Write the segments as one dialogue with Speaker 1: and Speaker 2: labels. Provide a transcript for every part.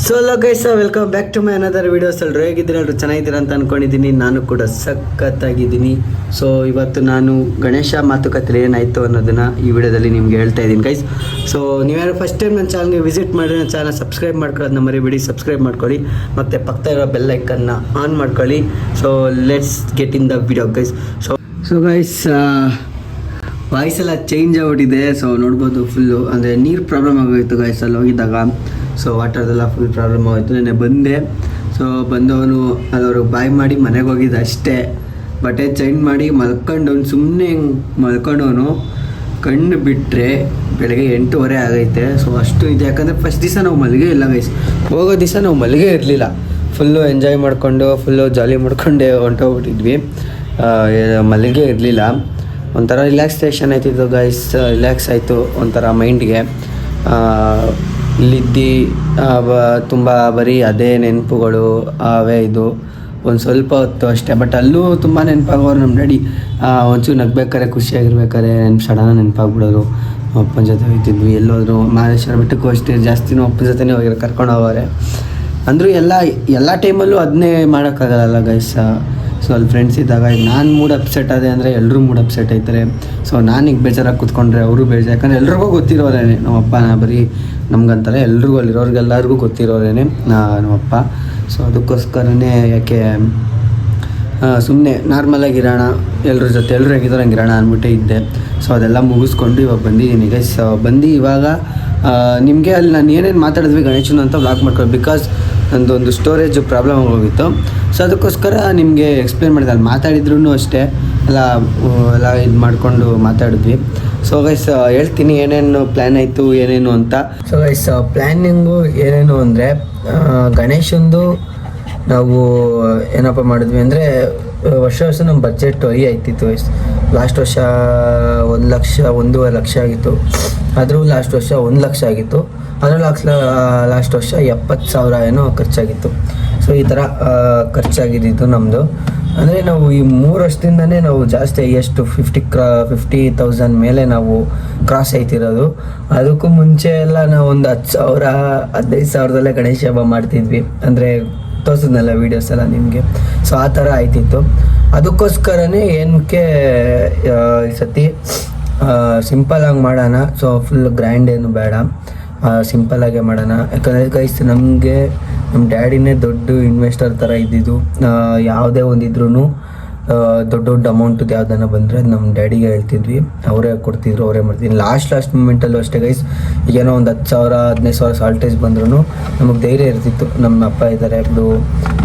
Speaker 1: So guys welcome back to my another videos. ಎಲ್ಲರೂ ಹೇಗಿದ್ದೀರಾ? ಎಲ್ಲರೂ ಚೆನ್ನಾಗಿದ್ದೀರಾ ಅಂತ ಅಂದ್ಕೊಂಡಿದ್ದೀನಿ. ನಾನು ಕೂಡ ಸಖತ್ತಾಗಿದ್ದೀನಿ. ಸೊ ಇವತ್ತು ನಾನು ಗಣೇಶ ಮಾತುಕತೆ ಏನಾಯಿತು ಅನ್ನೋದನ್ನು ಈ ವಿಡಿಯೋದಲ್ಲಿ ನಿಮ್ಗೆ ಹೇಳ್ತಾ ಇದ್ದೀನಿ ಗೈಸ್. ಸೊ ನೀವ್ಯಾರು ಫಸ್ಟ್ ಟೈಮ್ ನನ್ನ ಚಾನಲ್ಗೆ ವಿಸಿಟ್ ಮಾಡಿ ನನ್ನ ಚಾನಲ್ ಸಬ್ಸ್ಕ್ರೈಬ್ ಮಾಡ್ಕೊಳ್ಳೋದನ್ನ ಮರಿಬೇಡಿ, ಸಬ್ಸ್ಕ್ರೈಬ್ ಮಾಡ್ಕೊಳ್ಳಿ ಮತ್ತು ಪಕ್ಕದ ಇರೋ ಬೆಲ್ ಐಕನ್ನ ಆನ್ ಮಾಡ್ಕೊಳ್ಳಿ. So let's get in the video guys. So guys voice ಎಲ್ಲ ಚೇಂಜ್ ಆಗ್ಬಿಟ್ಟಿದೆ. ಸೊ ನೋಡ್ಬೋದು ಫುಲ್ಲು ಅಂದರೆ ನೀರು ಪ್ರಾಬ್ಲಮ್ ಆಗೋಯಿತು ಗೈಸ್ ಅಲ್ಲಿ ಹೋಗಿದ್ದಾಗ. ಸೊ ವಾಟರ್ದೆಲ್ಲ ಫುಲ್ ಪ್ರಾಬ್ಲಮ್ ಆಗೋಯಿತು. ನೆನ್ನೆ ಬಂದೆ. ಸೊ ಬಂದವನು ಅಲ್ಲವ್ರಿಗೆ ಬಾಯ್ ಮಾಡಿ ಮನೆಗೆ ಹೋಗಿದ್ದ ಅಷ್ಟೇ. ಬಟ್ಟೆ ಚೇಂಜ್ ಮಾಡಿ ಮಲ್ಕೊಂಡವನು ಸುಮ್ಮನೆ ಹಿಂಗೆ ಮಲ್ಕೊಂಡವನು ಕಣ್ಣು ಬಿಟ್ಟರೆ ಬೆಳಗ್ಗೆ 8:30 ಆಗೈತೆ. ಸೊ ಅಷ್ಟು ಇದೆ. ಯಾಕಂದರೆ ಫಸ್ಟ್ ದಿವಸ ನಾವು ಮಲ್ಲಿಗೆ ಇಲ್ಲ ಗೈಸ್. ಹೋಗೋ ದಿವಸ ನಾವು ಮಲ್ಲಿಗೆ ಇರಲಿಲ್ಲ. ಫುಲ್ಲು ಎಂಜಾಯ್ ಮಾಡಿಕೊಂಡು ಫುಲ್ಲು ಜಾಲಿ ಮಾಡ್ಕೊಂಡೆ ಹೊಂಟೋಗ್ಬಿಟ್ಟಿದ್ವಿ. ಮಲ್ಲಿಗೆ ಇರಲಿಲ್ಲ. ಒಂಥರ ರಿಲ್ಯಾಕ್ಸೇಷನ್ ಆಯ್ತಿದ್ದು ಗೈಸ್. ರಿಲ್ಯಾಕ್ಸ್ ಆಯಿತು ಒಂಥರ ಮೈಂಡ್ಗೆ. ಇಲ್ಲಿದ್ದು ತುಂಬ ಬರೀ ಅದೇ ನೆನಪುಗಳು ಅವೇ. ಇದು ಒಂದು ಸ್ವಲ್ಪ ಹೊತ್ತು ಅಷ್ಟೇ. ಬಟ್ ಅಲ್ಲೂ ತುಂಬ ನೆನಪಾಗೋರು ನಮ್ಮ ಡ್ಯಾಡಿ. ಒಂಚೂರು ನಗ್ಬೇಕಾರೆ ಖುಷಿಯಾಗಿರ್ಬೇಕಾರೆ ಸಡನ್ ನೆನಪಾಗ್ಬಿಡೋರು. ಅಪ್ಪನ ಜೊತೆ ಹೋಗ್ತಿದ್ವಿ. ಎಲ್ಲೋದ್ರು ಮಹದೇಶ್ವರ ಬೆಟ್ಟಕ್ಕೂ ಅಷ್ಟೇ. ಜಾಸ್ತಿನೂ ಅಪ್ಪನ ಜೊತೆನೇ ಹೋಗಿರೋ ಕರ್ಕೊಂಡು ಹೋಗೋರೆ. ಅಂದರೂ ಎಲ್ಲ ಟೈಮಲ್ಲೂ ಅದನ್ನೇ ಮಾಡೋಕ್ಕಾಗಲ್ಲ ಗೈಸ್. ಸೊ ಅಲ್ಲಿ ಫ್ರೆಂಡ್ಸ್ ಇದ್ದಾಗ ನಾನು ಮೂಡ್ ಅಪ್ಸೆಟ್ ಆದೆ ಅಂದರೆ ಎಲ್ಲರೂ ಮೂಡ್ ಅಪ್ಸೆಟ್ ಆಯ್ತಾರೆ. ಸೊ ನಾನೀಗ ಬೇಜಾರಾಗಿ ಕೂತ್ಕೊಂಡ್ರೆ ಅವರು ಬೇಜಾರು. ಯಾಕಂದರೆ ಎಲ್ರಿಗೂ ಗೊತ್ತಿರೋರೇನೆ ನಮ್ಮಪ್ಪ. ಬರೀ ನಮ್ಗಂತಾರೆ ಎಲ್ರಿಗೂ ಅಲ್ಲಿರೋರಿಗೆಲ್ಲರಿಗೂ ಗೊತ್ತಿರೋರೇನೆ ನಮ್ಮಪ್ಪ. ಸೊ ಅದಕ್ಕೋಸ್ಕರನೇ ಯಾಕೆ ಸುಮ್ಮನೆ ನಾರ್ಮಲಾಗಿರೋಣ, ಎಲ್ಲರ ಜೊತೆ ಎಲ್ಲರೂ ಹೇಗಿದ್ದಾರೆ ಹಂಗಿರೋಣ ಅಂದ್ಬಿಟ್ಟೆ ಇದ್ದೆ. ಸೊ ಅದೆಲ್ಲ ಮುಗಿಸ್ಕೊಂಡು ಇವಾಗ ಬಂದಿದ್ದೀನಿ ಗೈಸ್. ಬಂದು ಇವಾಗ ನಿಮಗೆ ಅಲ್ಲಿ ನಾನು ಏನೇನು ಮಾತಾಡಿದ್ವಿ ಗಣೇಶನ ಅಂತ ವ್ಲಾಗ್ ಮಾಡ್ಕೊಂಡು, ಬಿಕಾಸ್ ನಂದೊಂದು ಸ್ಟೋರೇಜ್ ಪ್ರಾಬ್ಲಮ್ ಆಗೋಗಿತ್ತು. ಸೊ ಅದಕ್ಕೋಸ್ಕರ ನಿಮಗೆ ಎಕ್ಸ್ಪ್ಲೇನ್ ಮಾಡಿದೆ. ಅಲ್ಲಿ ಮಾತಾಡಿದ್ರೂ ಅಷ್ಟೇ ಎಲ್ಲ ಇದು ಮಾಡಿಕೊಂಡು ಮಾತಾಡಿದ್ವಿ. ಸೊ ಗೈಸ್ ಹೇಳ್ತೀನಿ ಏನೇನು ಪ್ಲ್ಯಾನ್ ಆಯಿತು ಏನೇನು ಅಂತ. ಸೊ ಗೈಸ್ ಪ್ಲ್ಯಾನಿಂಗು ಏನೇನು ಅಂದರೆ ಗಣೇಶಂದು ನಾವು ಏನಪ್ಪ ಮಾಡಿದ್ವಿ ಅಂದರೆ ವರ್ಷ ನಮ್ಮ ಬಜೆಟ್ ಹೈ ಆಯ್ತಿತ್ತು ಗೈಸ್. ಲಾಸ್ಟ್ ವರ್ಷ 1 ಲಕ್ಷ 1.5 ಲಕ್ಷ ಆಗಿತ್ತು. ಆದರೂ ಲಾಸ್ಟ್ ವರ್ಷ 1 ಲಕ್ಷ ಆಗಿತ್ತು. ಅದರಲ್ಲಿ ಲಾಸ್ಟ್ ವರ್ಷ 70,000 ಏನೋ ಖರ್ಚಾಗಿತ್ತು. ಸೊ ಈ ಥರ ಖರ್ಚಾಗಿದ್ದು ನಮ್ಮದು. ಅಂದರೆ ನಾವು ಈ 3 ವರ್ಷದಿಂದನೇ ನಾವು ಜಾಸ್ತಿ ಎಷ್ಟು 50,000 ಮೇಲೆ ನಾವು ಕ್ರಾಸ್ ಆಯ್ತಿರೋದು. ಅದಕ್ಕೂ ಮುಂಚೆ ಎಲ್ಲ ನಾವು ಒಂದು 10,000 15,000ದಲ್ಲೇ ಗಣೇಶ ಹಬ್ಬ ಮಾಡ್ತಿದ್ವಿ. ಅಂದರೆ ತೋರಿಸಿದ್ನಲ್ಲ ವೀಡಿಯೋಸ್ ಎಲ್ಲ ನಿಮಗೆ. ಸೊ ಆ ಥರ ಆಯ್ತಿತ್ತು. ಅದಕ್ಕೋಸ್ಕರನೇ ಏನಕ್ಕೆ ಈ ಸತಿ ಸಿಂಪಲಾಗಿ ಮಾಡೋಣ. ಸೊ ಫುಲ್ ಗ್ರ್ಯಾಂಡ್ ಏನು ಬೇಡ, ಸಿಂಪಲಾಗೇ ಮಾಡೋಣ. ಯಾಕಂದರೆ ಗೈಸ್ ನಮಗೆ ನಮ್ಮ ಡ್ಯಾಡಿನೇ ದೊಡ್ಡ ಇನ್ವೆಸ್ಟರ್ ಥರ ಇದ್ದಿದ್ದು. ಯಾವುದೇ ಒಂದಿದ್ರೂ ದೊಡ್ಡ ಅಮೌಂಟದ್ದು ಯಾವುದನ್ನ ಬಂದರೆ ಅದು ನಮ್ಮ ಡ್ಯಾಡಿಗೆ ಹೇಳ್ತಿದ್ವಿ. ಅವರೇ ಕೊಡ್ತಿದ್ರು, ಅವರೇ ಮಾಡ್ತಿದ್ರು. ಲಾಸ್ಟ್ ಮೂಮೆಂಟಲ್ಲೂ ಅಷ್ಟೇ ಗೈಸ್. ಈಗೇನೋ ಒಂದು 10,000 15,000 ಸಾಲ್ಟೇಜ್ ಬಂದ್ರೂ ನಮಗೆ ಧೈರ್ಯ ಇರ್ತಿತ್ತು, ನಮ್ಮ ಅಪ್ಪ ಇದ್ದಾರೆ ಬಿಡು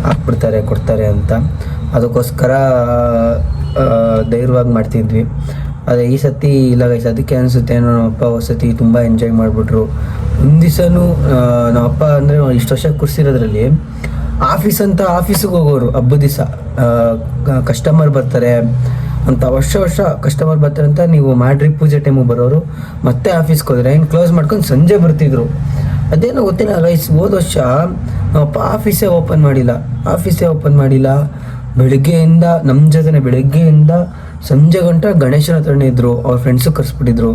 Speaker 1: ಹಾಕ್ಬಿಡ್ತಾರೆ ಕೊಡ್ತಾರೆ ಅಂತ. ಅದಕ್ಕೋಸ್ಕರ ಧೈರ್ಯವಾಗಿ ಮಾಡ್ತಿದ್ವಿ. ಅದೇ ಈ ಸತಿ ಇಲ್ಲ ಗೈಸ್. ಅದಕ್ಕೆ ಅನಿಸುತ್ತೆ ಏನೋ ನಮ್ಮಪ್ಪ ಸತಿ ತುಂಬ ಎಂಜಾಯ್ ಮಾಡಿಬಿಟ್ರು. ಒಂದು ದಿವಸನೂ ನಮ್ಮಪ್ಪ ಅಂದರೆ ಇಷ್ಟು ವರ್ಷ ಕೂರಿಸಿರೋದ್ರಲ್ಲಿ ಆಫೀಸಿಗೆ ಹೋಗೋರು. ಹಬ್ಬದ ದಿವಸ ಕಸ್ಟಮರ್ ಬರ್ತಾರೆ ಅಂತ, ವರ್ಷ ಕಸ್ಟಮರ್ ಬರ್ತಾರೆ ಅಂತ ನೀವು ಮಾಡ್ರಿ ಪೂಜೆ ಟೈಮಿಗೆ ಬರೋರು. ಮತ್ತೆ ಆಫೀಸ್ಗೆ ಹೋದ್ರೆ ಏನು ಕ್ಲೋಸ್ ಮಾಡ್ಕೊಂಡು ಸಂಜೆ ಬರ್ತಿದ್ರು. ಅದೇನೋ ಗೊತ್ತಿಲ್ಲ ಗೈಸ್. ಹೋದ ವರ್ಷ ನಮ್ಮಪ್ಪ ಆಫೀಸೇ ಓಪನ್ ಮಾಡಿಲ್ಲ. ಬೆಳಗ್ಗೆಯಿಂದ ನಮ್ಮ ಜೊತೆನೆ ಬೆಳಗ್ಗೆಯಿಂದ ಸಂಜೆ ಗಂಟ ಗಣೇಶನ ಹತ್ರನೇ ಇದ್ದರು. ಅವ್ರ ಫ್ರೆಂಡ್ಸು ಕರೆಸ್ಬಿಟ್ಟಿದ್ರು,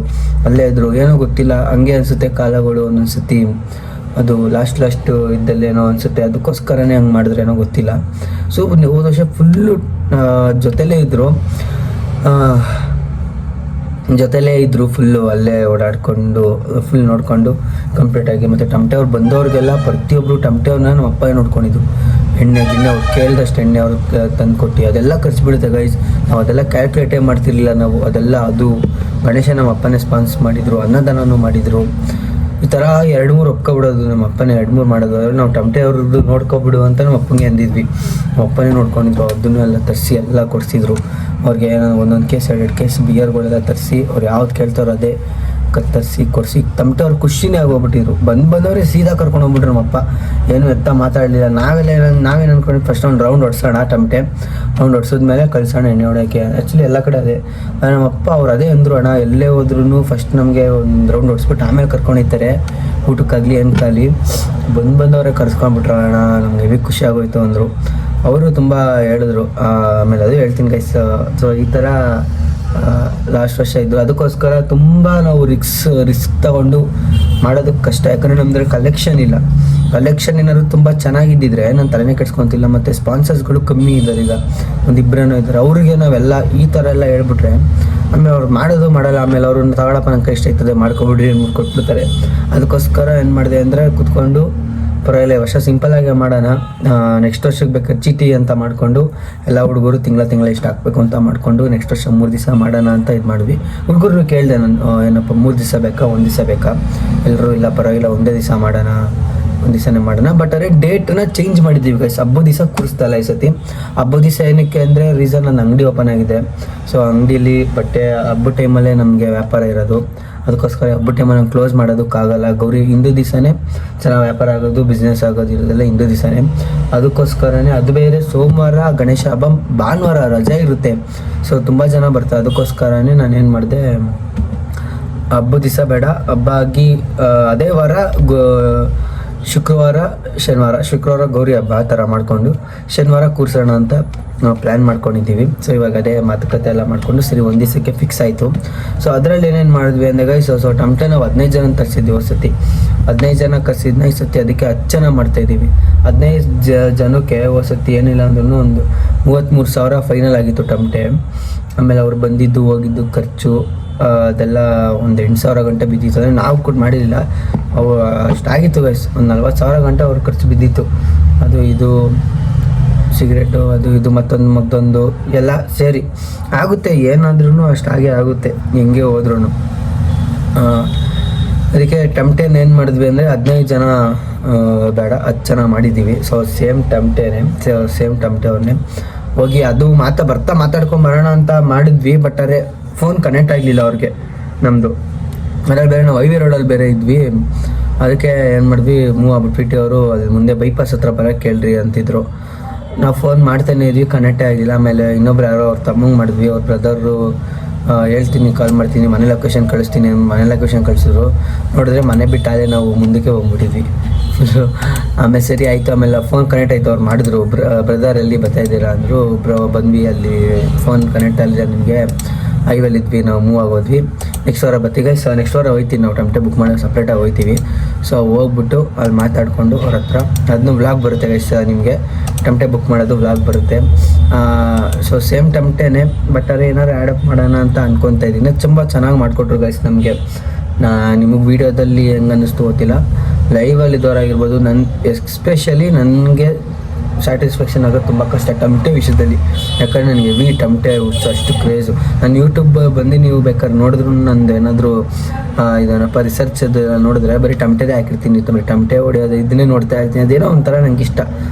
Speaker 1: ಅಲ್ಲೇ ಇದ್ದರು. ಏನೋ ಗೊತ್ತಿಲ್ಲ, ಹಂಗೆ ಅನಿಸುತ್ತೆ ಕಾಲಗಳು ಒಂದೊಂದ್ಸತಿ. ಅದು ಲಾಸ್ಟ್ ಇದ್ದಲ್ಲೇನೋ ಅನಿಸುತ್ತೆ. ಅದಕ್ಕೋಸ್ಕರನೇ ಹಂಗೆ ಮಾಡಿದ್ರೆ ಏನೋ ಗೊತ್ತಿಲ್ಲ. ಸೊ ಹೋದ ವರ್ಷ ಫುಲ್ಲು ಜೊತೆಲೇ ಇದ್ದರು ಫುಲ್ಲು. ಅಲ್ಲೇ ಓಡಾಡಿಕೊಂಡು ಫುಲ್ ನೋಡಿಕೊಂಡು ಕಂಪ್ಲೀಟಾಗಿ. ಮತ್ತು ಟಮಟೆ ಅವ್ರು ಬಂದವ್ರಿಗೆಲ್ಲ ಪ್ರತಿಯೊಬ್ಬರು ಟಮಟೆ ಅವ್ರನ್ನ ನಮ್ಮ ಅಪ್ಪ ನೋಡ್ಕೊಂಡಿದ್ದು. ಎಣ್ಣೆ ಅವ್ರು ಕೇಳಿದಷ್ಟು ಎಣ್ಣೆ ಅವ್ರಿಗೆ ತಂದು ಕೊಟ್ಟು ಅದೆಲ್ಲ ಖರ್ಚು ಬೀಳುತ್ತೆ ಗೈಸ್. ನಾವು ಅದೆಲ್ಲ ಕ್ಯಾಲ್ಕುಲೇಟೇ ಮಾಡ್ತಿರ್ಲಿಲ್ಲ ನಾವು. ಅದು ಗಣೇಶ ನಮ್ಮ ಅಪ್ಪನೇ ಸ್ಪಾನ್ಸ್ ಮಾಡಿದರು, ಅನ್ನದಾನನೂ ಮಾಡಿದರು. ಈ ಥರ 2-3 ರೊಕ್ಕ ಬಿಡೋದು ನಮ್ಮ ಅಪ್ಪನೇ 2-3 ಮಾಡೋದು. ಅದ್ರಲ್ಲಿ ನಾವು ಟಮಟೆ ಅವ್ರದ್ದು ನೋಡ್ಕೊಬಿಡು ಅಂತ ನಮ್ಮ ಅಪ್ಪಂಗೆ ಅಂದಿದ್ವಿ. ನಮ್ಮ ಅಪ್ಪನೇ ನೋಡ್ಕೊಂಡಿದ್ರು. ಅದನ್ನು ಎಲ್ಲ ತರಿಸಿ ಎಲ್ಲ ಕೊಡಿಸಿದ್ರು. ಅವ್ರಿಗೆ ಒಂದೊಂದು ಕೇಸ್ 2 ಕೇಸ್ ಬಿಯರ್ಗಳೆಲ್ಲ ತರಿಸಿ ಅವ್ರು ಯಾವ್ದು ಕೇಳ್ತಾರೋ ಅದೇ ತರಿಸಿ ಕೊಡಿಸಿ ಟಮಟೆ ಅವ್ರು ಖುಷಿನೇ ಆಗೋಗ್ಬಿಟ್ಟಿದ್ರು. ಬಂದವರೇ ಸೀದಾ ಕರ್ಕೊಂಡು ಹೋಗ್ಬಿಟ್ರು ನಮ್ಮಪ್ಪ. ಏನು ಎತ್ತ ಮಾತಾಡಲಿಲ್ಲ. ನಾವೇನು ಅಂದ್ಕೊಂಡು ಫಸ್ಟ್ ಒಂದು ರೌಂಡ್ ಹೊಡ್ಸೋಣ, ಟಮಟೆ ರೌಂಡ್ ಹೊಡ್ಸಿದ್ಮೇಲೆ ಕಳ್ಸೋಣ ಎಣ್ಣೆ ಹೊಡೋಕ್ಕೆ. ಆ್ಯಕ್ಚುಲಿ ಎಲ್ಲ ಕಡೆ ಅದೇ ನಮ್ಮಪ್ಪ ಅವ್ರು ಅದೇ ಅಂದರು. ಅಣ್ಣ ಎಲ್ಲೇ ಹೋದ್ರೂ ಫಸ್ಟ್ ನಮಗೆ ಒಂದು ರೌಂಡ್ ಹೊಡ್ಸ್ಬಿಟ್ಟು ಆಮೇಲೆ ಕರ್ಕೊಂಡಿರ್ತಾರೆ ಊಟಕ್ಕಾಗಲಿ ಏನಕ್ಕಾಗಲಿ. ಬಂದವರೇ ಕರ್ಸ್ಕೊಂಡ್ಬಿಟ್ರು ಅಣ್ಣ, ನಮ್ಗೆ ಹೆವಿ ಖುಷಿ ಆಗೋಯ್ತು ಅಂದರು. ಅವರು ತುಂಬ ಹೇಳಿದ್ರು. ಆಮೇಲೆ ಅದು ಹೇಳ್ತೀನಿ ಗೈಸ್. ಸೊ ಈ ಥರ ಲಾಸ್ಟ್ ವರ್ಷ ಇದ್ದು. ಅದಕ್ಕೋಸ್ಕರ ತುಂಬ ನಾವು ರಿಸ್ಕ್ ತಗೊಂಡು ಮಾಡೋದಕ್ಕೆ ಕಷ್ಟ. ಯಾಕಂದರೆ ನಮ್ಮದ್ರಲ್ಲಿ ಕಲೆಕ್ಷನ್ ಇಲ್ಲ. ಕಲೆಕ್ಷನ್ ಏನಾದ್ರು ತುಂಬ ಚೆನ್ನಾಗಿದ್ದಿದ್ರೆ ನಾನು ತಲೆನೇ ಕೆಡ್ಸ್ಕೊತಿಲ್ಲ. ಮತ್ತು ಸ್ಪಾನ್ಸರ್ಸ್ಗಳು ಕಮ್ಮಿ ಇದ್ದಾರೆ, ಈಗ ಒಂದಿಬ್ಬರೇನೋ ಇದ್ದಾರೆ. ಅವ್ರಿಗೆ ನಾವೆಲ್ಲ ಈ ಥರ ಎಲ್ಲ ಹೇಳ್ಬಿಟ್ರೆ ಆಮೇಲೆ ಅವ್ರು ಮಾಡೋದು ಮಾಡಲ್ಲ. ಆಮೇಲೆ ಅವ್ರನ್ನ ತಗೊಳಪ್ಪ ನಂಗೆ ಇಷ್ಟ ಆಗ್ತದೆ ಮಾಡ್ಕೊಬಿಡ್ರಿ ಅಂದ್ಬಿಟ್ಟು ಕೊಟ್ಬಿಡ್ತಾರೆ. ಅದಕ್ಕೋಸ್ಕರ ಏನು ಮಾಡಿದೆ ಅಂದರೆ ಕುತ್ಕೊಂಡು ಪರವಾಗಿಲ್ಲ ವರ್ಷ ಸಿಂಪಲಾಗೆ ಮಾಡೋಣ, ನೆಕ್ಸ್ಟ್ ವರ್ಷಕ್ಕೆ ಬೇಕಾದ್ರೆ ಚೀಟಿ ಅಂತ ಮಾಡಿಕೊಂಡು ಎಲ್ಲ ಹುಡುಗರು ತಿಂಗಳ ಇಷ್ಟು ಹಾಕಬೇಕು ಅಂತ ಮಾಡಿಕೊಂಡು ನೆಕ್ಸ್ಟ್ ವರ್ಷ 3 ದಿವಸ ಮಾಡೋಣ ಅಂತ ಇದು ಮಾಡಿದ್ವಿ. ಹುಡುಗರು ಕೇಳಿದೆ ನಾನು, ಏನಪ್ಪ 3 ದಿವಸ ಬೇಕಾ 1 ದಿವಸ ಬೇಕಾ? ಎಲ್ಲರೂ ಇಲ್ಲ ಪರವಾಗಿಲ್ಲ ಒಂದೇ ದಿವಸ ಮಾಡೋಣ, 1 ದಿವಸನೇ ಮಾಡೋಣ. ಬಟ್ ಅದೇ ಡೇಟನ್ನ ಚೇಂಜ್ ಮಾಡಿದ್ದೀವಿ ಗೈಸ್. ಹಬ್ಬದ ದಿವಸ ಕೂರಿಸ್ತಲ್ಲ ಈ ಸತಿ. ಹಬ್ಬದ ದಿವಸ ಏನಕ್ಕೆ ಅಂದರೆ ರೀಸನ್, ನನ್ನ ಅಂಗಡಿ ಓಪನ್ ಆಗಿದೆ. ಸೊ ಅಂಗಡೀಲಿ ಬಟ್ಟೆ ಹಬ್ಬದ ಟೈಮಲ್ಲೇ ನಮಗೆ ವ್ಯಾಪಾರ ಇರೋದು. ಅದಕ್ಕೋಸ್ಕರ ಹಬ್ಬದ ಟೈಮಲ್ಲಿ ನಾವು ಕ್ಲೋಸ್ ಮಾಡೋದಕ್ಕಾಗಲ್ಲ. ಗೌರಿ ಹಿಂದೂ ದಿವಸನೇ ಚೆನ್ನಾಗಿ ವ್ಯಾಪಾರ ಆಗೋದು, ಬಿಸ್ನೆಸ್ ಆಗೋದು ಇರೋದೆಲ್ಲ ಹಿಂದೂ ದಿವಸನೇ. ಅದಕ್ಕೋಸ್ಕರನೇ ಅದು ಬೇರೆ ಸೋಮವಾರ ಗಣೇಶ ಹಬ್ಬ, ಭಾನುವಾರ ರಜೆ ಇರುತ್ತೆ. ಸೊ ತುಂಬ ಜನ ಬರ್ತಾರೆ. ಅದಕ್ಕೋಸ್ಕರನೇ ನಾನೇನು ಮಾಡಿದೆ, ಹಬ್ಬದ ದಿವಸ ಬೇಡ, ಹಬ್ಬ ಆಗಿ ಅದೇ ವಾರ ಶುಕ್ರವಾರ ಗೌರಿ ಹಬ್ಬ ಆ ಥರ ಮಾಡಿಕೊಂಡು ಶನಿವಾರ ಕೂರಿಸೋಣ ಅಂತ ನಾವು ಪ್ಲ್ಯಾನ್ ಮಾಡ್ಕೊಂಡಿದ್ದೀವಿ. ಸೊ ಇವಾಗ ಅದೇ ಮಾತುಕತೆ ಎಲ್ಲ ಮಾಡಿಕೊಂಡು ಸರಿ 1 ದಿವಸಕ್ಕೆ ಫಿಕ್ಸ್ ಆಯಿತು. ಸೊ ಅದರಲ್ಲಿ ಏನೇನು ಮಾಡಿದ್ವಿ ಅಂದಾಗ ಸೊ ಟಮಟೆ ನಾವು 15 ಜನ ತರಿಸಿದ್ವಿ. ಹೊಸತಿ 15 ಜನ ಕರ್ಸಿದ್ನ ಈ ಸತಿ ಅದಕ್ಕೆ 10 ಜನ ಮಾಡ್ತಾಯಿದ್ದೀವಿ. 15 ಜನಕ್ಕೆ ಹೊಸತಿ ಏನಿಲ್ಲ ಅಂದ್ರೂ ಒಂದು 33,000 ಫೈನಲ್ ಆಗಿತ್ತು ಟಮಟೆ. ಆಮೇಲೆ ಅವ್ರು ಬಂದಿದ್ದು ಹೋಗಿದ್ದು ಖರ್ಚು ಅದೆಲ್ಲ ಒಂದು 8,000 ಗಂಟೆ ಬಿದ್ದಿತ್ತು. ಅಂದರೆ ನಾವು ಕೊಟ್ಟು ಮಾಡಿರಲಿಲ್ಲ, ಅವು ಅಷ್ಟಾಗಿತ್ತು ಗೈಸ್. ಒಂದು 40,000 ಗಂಟೆ ಅವ್ರ ಖರ್ಚು ಬಿದ್ದಿತ್ತು. ಅದು ಇದು ಸಿಗರೇಟು ಅದು ಇದು ಮತ್ತೊಂದು ಎಲ್ಲ ಸೇರಿ ಆಗುತ್ತೆ. ಏನಾದ್ರೂ ಅಷ್ಟಾಗೇ ಆಗುತ್ತೆ ಹೆಂಗೆ ಹೋದ್ರೂ. ಅದಕ್ಕೆ ಟಮಟೆನ ಏನು ಮಾಡಿದ್ವಿ ಅಂದರೆ 15 ಜನ ಬೇಡ 10 ಜನ ಮಾಡಿದ್ದೀವಿ. ಸೊ ಸೇಮ್ ಟಮಟೆ ಅವ್ರನ್ನೇ ಹೋಗಿ ಅದು ಮಾತಾಡ್ಕೊಂಬರೋಣ ಅಂತ ಮಾಡಿದ್ವಿ. ಬಟ್ ಅದೇ ಫೋನ್ ಕನೆಕ್ಟ್ ಆಗಲಿಲ್ಲ ಅವ್ರಿಗೆ ನಮ್ಮದು. ಅದ್ರಲ್ಲಿ ಬೇರೆ ನಾವು ಹೈವೇ ರೋಡಲ್ಲಿ ಬೇರೆ ಇದ್ವಿ. ಅದಕ್ಕೆ ಏನು ಮಾಡಿದ್ವಿ, ಮೂವ್ ಆಗ್ಬಿಟ್ಟು ಅವರು ಅಲ್ಲಿ ಮುಂದೆ ಬೈಪಾಸ್ ಹತ್ರ ಬರೋಕ್ಕೆ ಕೇಳ್ರಿ ಅಂತಿದ್ರು. ನಾವು ಫೋನ್ ಮಾಡ್ತಾನೆ ಇದ್ವಿ, ಕನೆಕ್ಟೇ ಆಗಿಲ್ಲ. ಆಮೇಲೆ ಇನ್ನೊಬ್ರು ಯಾರೋ ಅವ್ರ ತಮ್ಮಂಗೆ ಮಾಡಿದ್ವಿ. ಅವ್ರ ಬ್ರದರು ಹೇಳ್ತೀನಿ ಕಾಲ್ ಮಾಡ್ತೀನಿ, ಮನೆ ಲೊಕೇಶನ್ ಕಳಿಸ್ತೀನಿ, ಮನೆ ಲೊಕೇಶನ್ ಕಳಿಸಿದ್ರು. ನೋಡಿದ್ರೆ ಮನೆ ಬಿಟ್ಟು ಅಲ್ಲೇ ನಾವು ಮುಂದಕ್ಕೆ ಹೋಗ್ಬಿಟ್ಟಿದ್ವಿ ಫುಲ್ಲು. ಆಮೇಲೆ ಸರಿ ಆಯಿತು. ಆಮೇಲೆ ಫೋನ್ ಕನೆಕ್ಟ್ ಆಯಿತು. ಅವ್ರು ಮಾಡಿದ್ರು, ಬ್ರದರ್ ಎಲ್ಲಿ ಬರ್ತಾಯಿದ್ದೀರಾ ಅಂದರು. ಬಂದ್ವಿ, ಅಲ್ಲಿ ಫೋನ್ ಕನೆಕ್ಟ್ ಆಗಲಿಲ್ಲ ನಿಮಗೆ, ಹೈವೇಲಿದ್ವಿ, ನಾವು ಮೂವ್ ಆಗೋದ್ವಿ. ನೆಕ್ಸ್ಟ್ ವಾರ ಬರ್ತೀವಿ. ಸೊ ನೆಕ್ಸ್ಟ್ ವಾರ ಹೋಗ್ತೀವಿ ನಾವು ಟಮಟೆ ಬುಕ್ ಮಾಡೋಕೆ ಸಪ್ರೇಟಾಗಿ ಹೋಗ್ತೀವಿ. ಸೊ ಹೋಗ್ಬಿಟ್ಟು ಅಲ್ಲಿ ಮಾತಾಡಿಕೊಂಡು ಅವ್ರ ಹತ್ರ ಅದನ್ನು ವ್ಲಾಗ್ ಬರುತ್ತೆ ಗೈಸ್, ನಿಮಗೆ ಟಮಟೆ ಬುಕ್ ಮಾಡೋದು ವ್ಲಾಗ್ ಬರುತ್ತೆ. ಸೊ ಸೇಮ್ ಟಮಟೆನೇ, ಬಟ್ ಅದೇ ಏನಾದ್ರು ಆ್ಯಡಪ್ ಮಾಡೋಣ ಅಂತ ಅನ್ಕೊತಾ ಇದ್ದೀನಿ. ತುಂಬ ಚೆನ್ನಾಗಿ ಮಾಡಿಕೊಟ್ರು ಗೈಸ್ ನಮಗೆ. ನಿಮಗೆ ವೀಡಿಯೋದಲ್ಲಿ ಹೆಂಗೆ ಅನ್ನಿಸ್ತು ಗೊತ್ತಿಲ್ಲ, ಲೈವಲ್ಲಿ ಇದ್ದವರಾಗಿರ್ಬೋದು. ಎಸ್ಪೆಷಲಿ ನನಗೆ ಸ್ಯಾಟಿಸ್ಫ್ಯಾಕ್ಷನ್ ಆಗೋದು ತುಂಬ ಕಷ್ಟ ಟಮಟೆ ವಿಷಯದಲ್ಲಿ. ಯಾಕಂದರೆ ನನಗೆ ಟಮಟೆ ಹುಚ್ಚು, ಅಷ್ಟು ಕ್ರೇಜು. ನಾನು ಯೂಟ್ಯೂಬ್ ಬಂದು ನೀವು ಬೇಕಾದ್ರೆ ನೋಡಿದ್ರು ನಂದು ಏನಾದರೂ ಇದೇನಪ್ಪ ರಿಸರ್ಚ್ ಅದು ನೋಡಿದ್ರೆ ಬರೀ ಟಮಟೆದೇ ಹಾಕಿರ್ತೀನಿ. ಟಮಟೆ ಹೊಡೆಯೋದು ಇದನ್ನೇ ನೋಡ್ತಾ ಇರ್ತೀನಿ. ಅದೇನೋ ಒಂಥರ ನಂಗೆ ಇಷ್ಟ,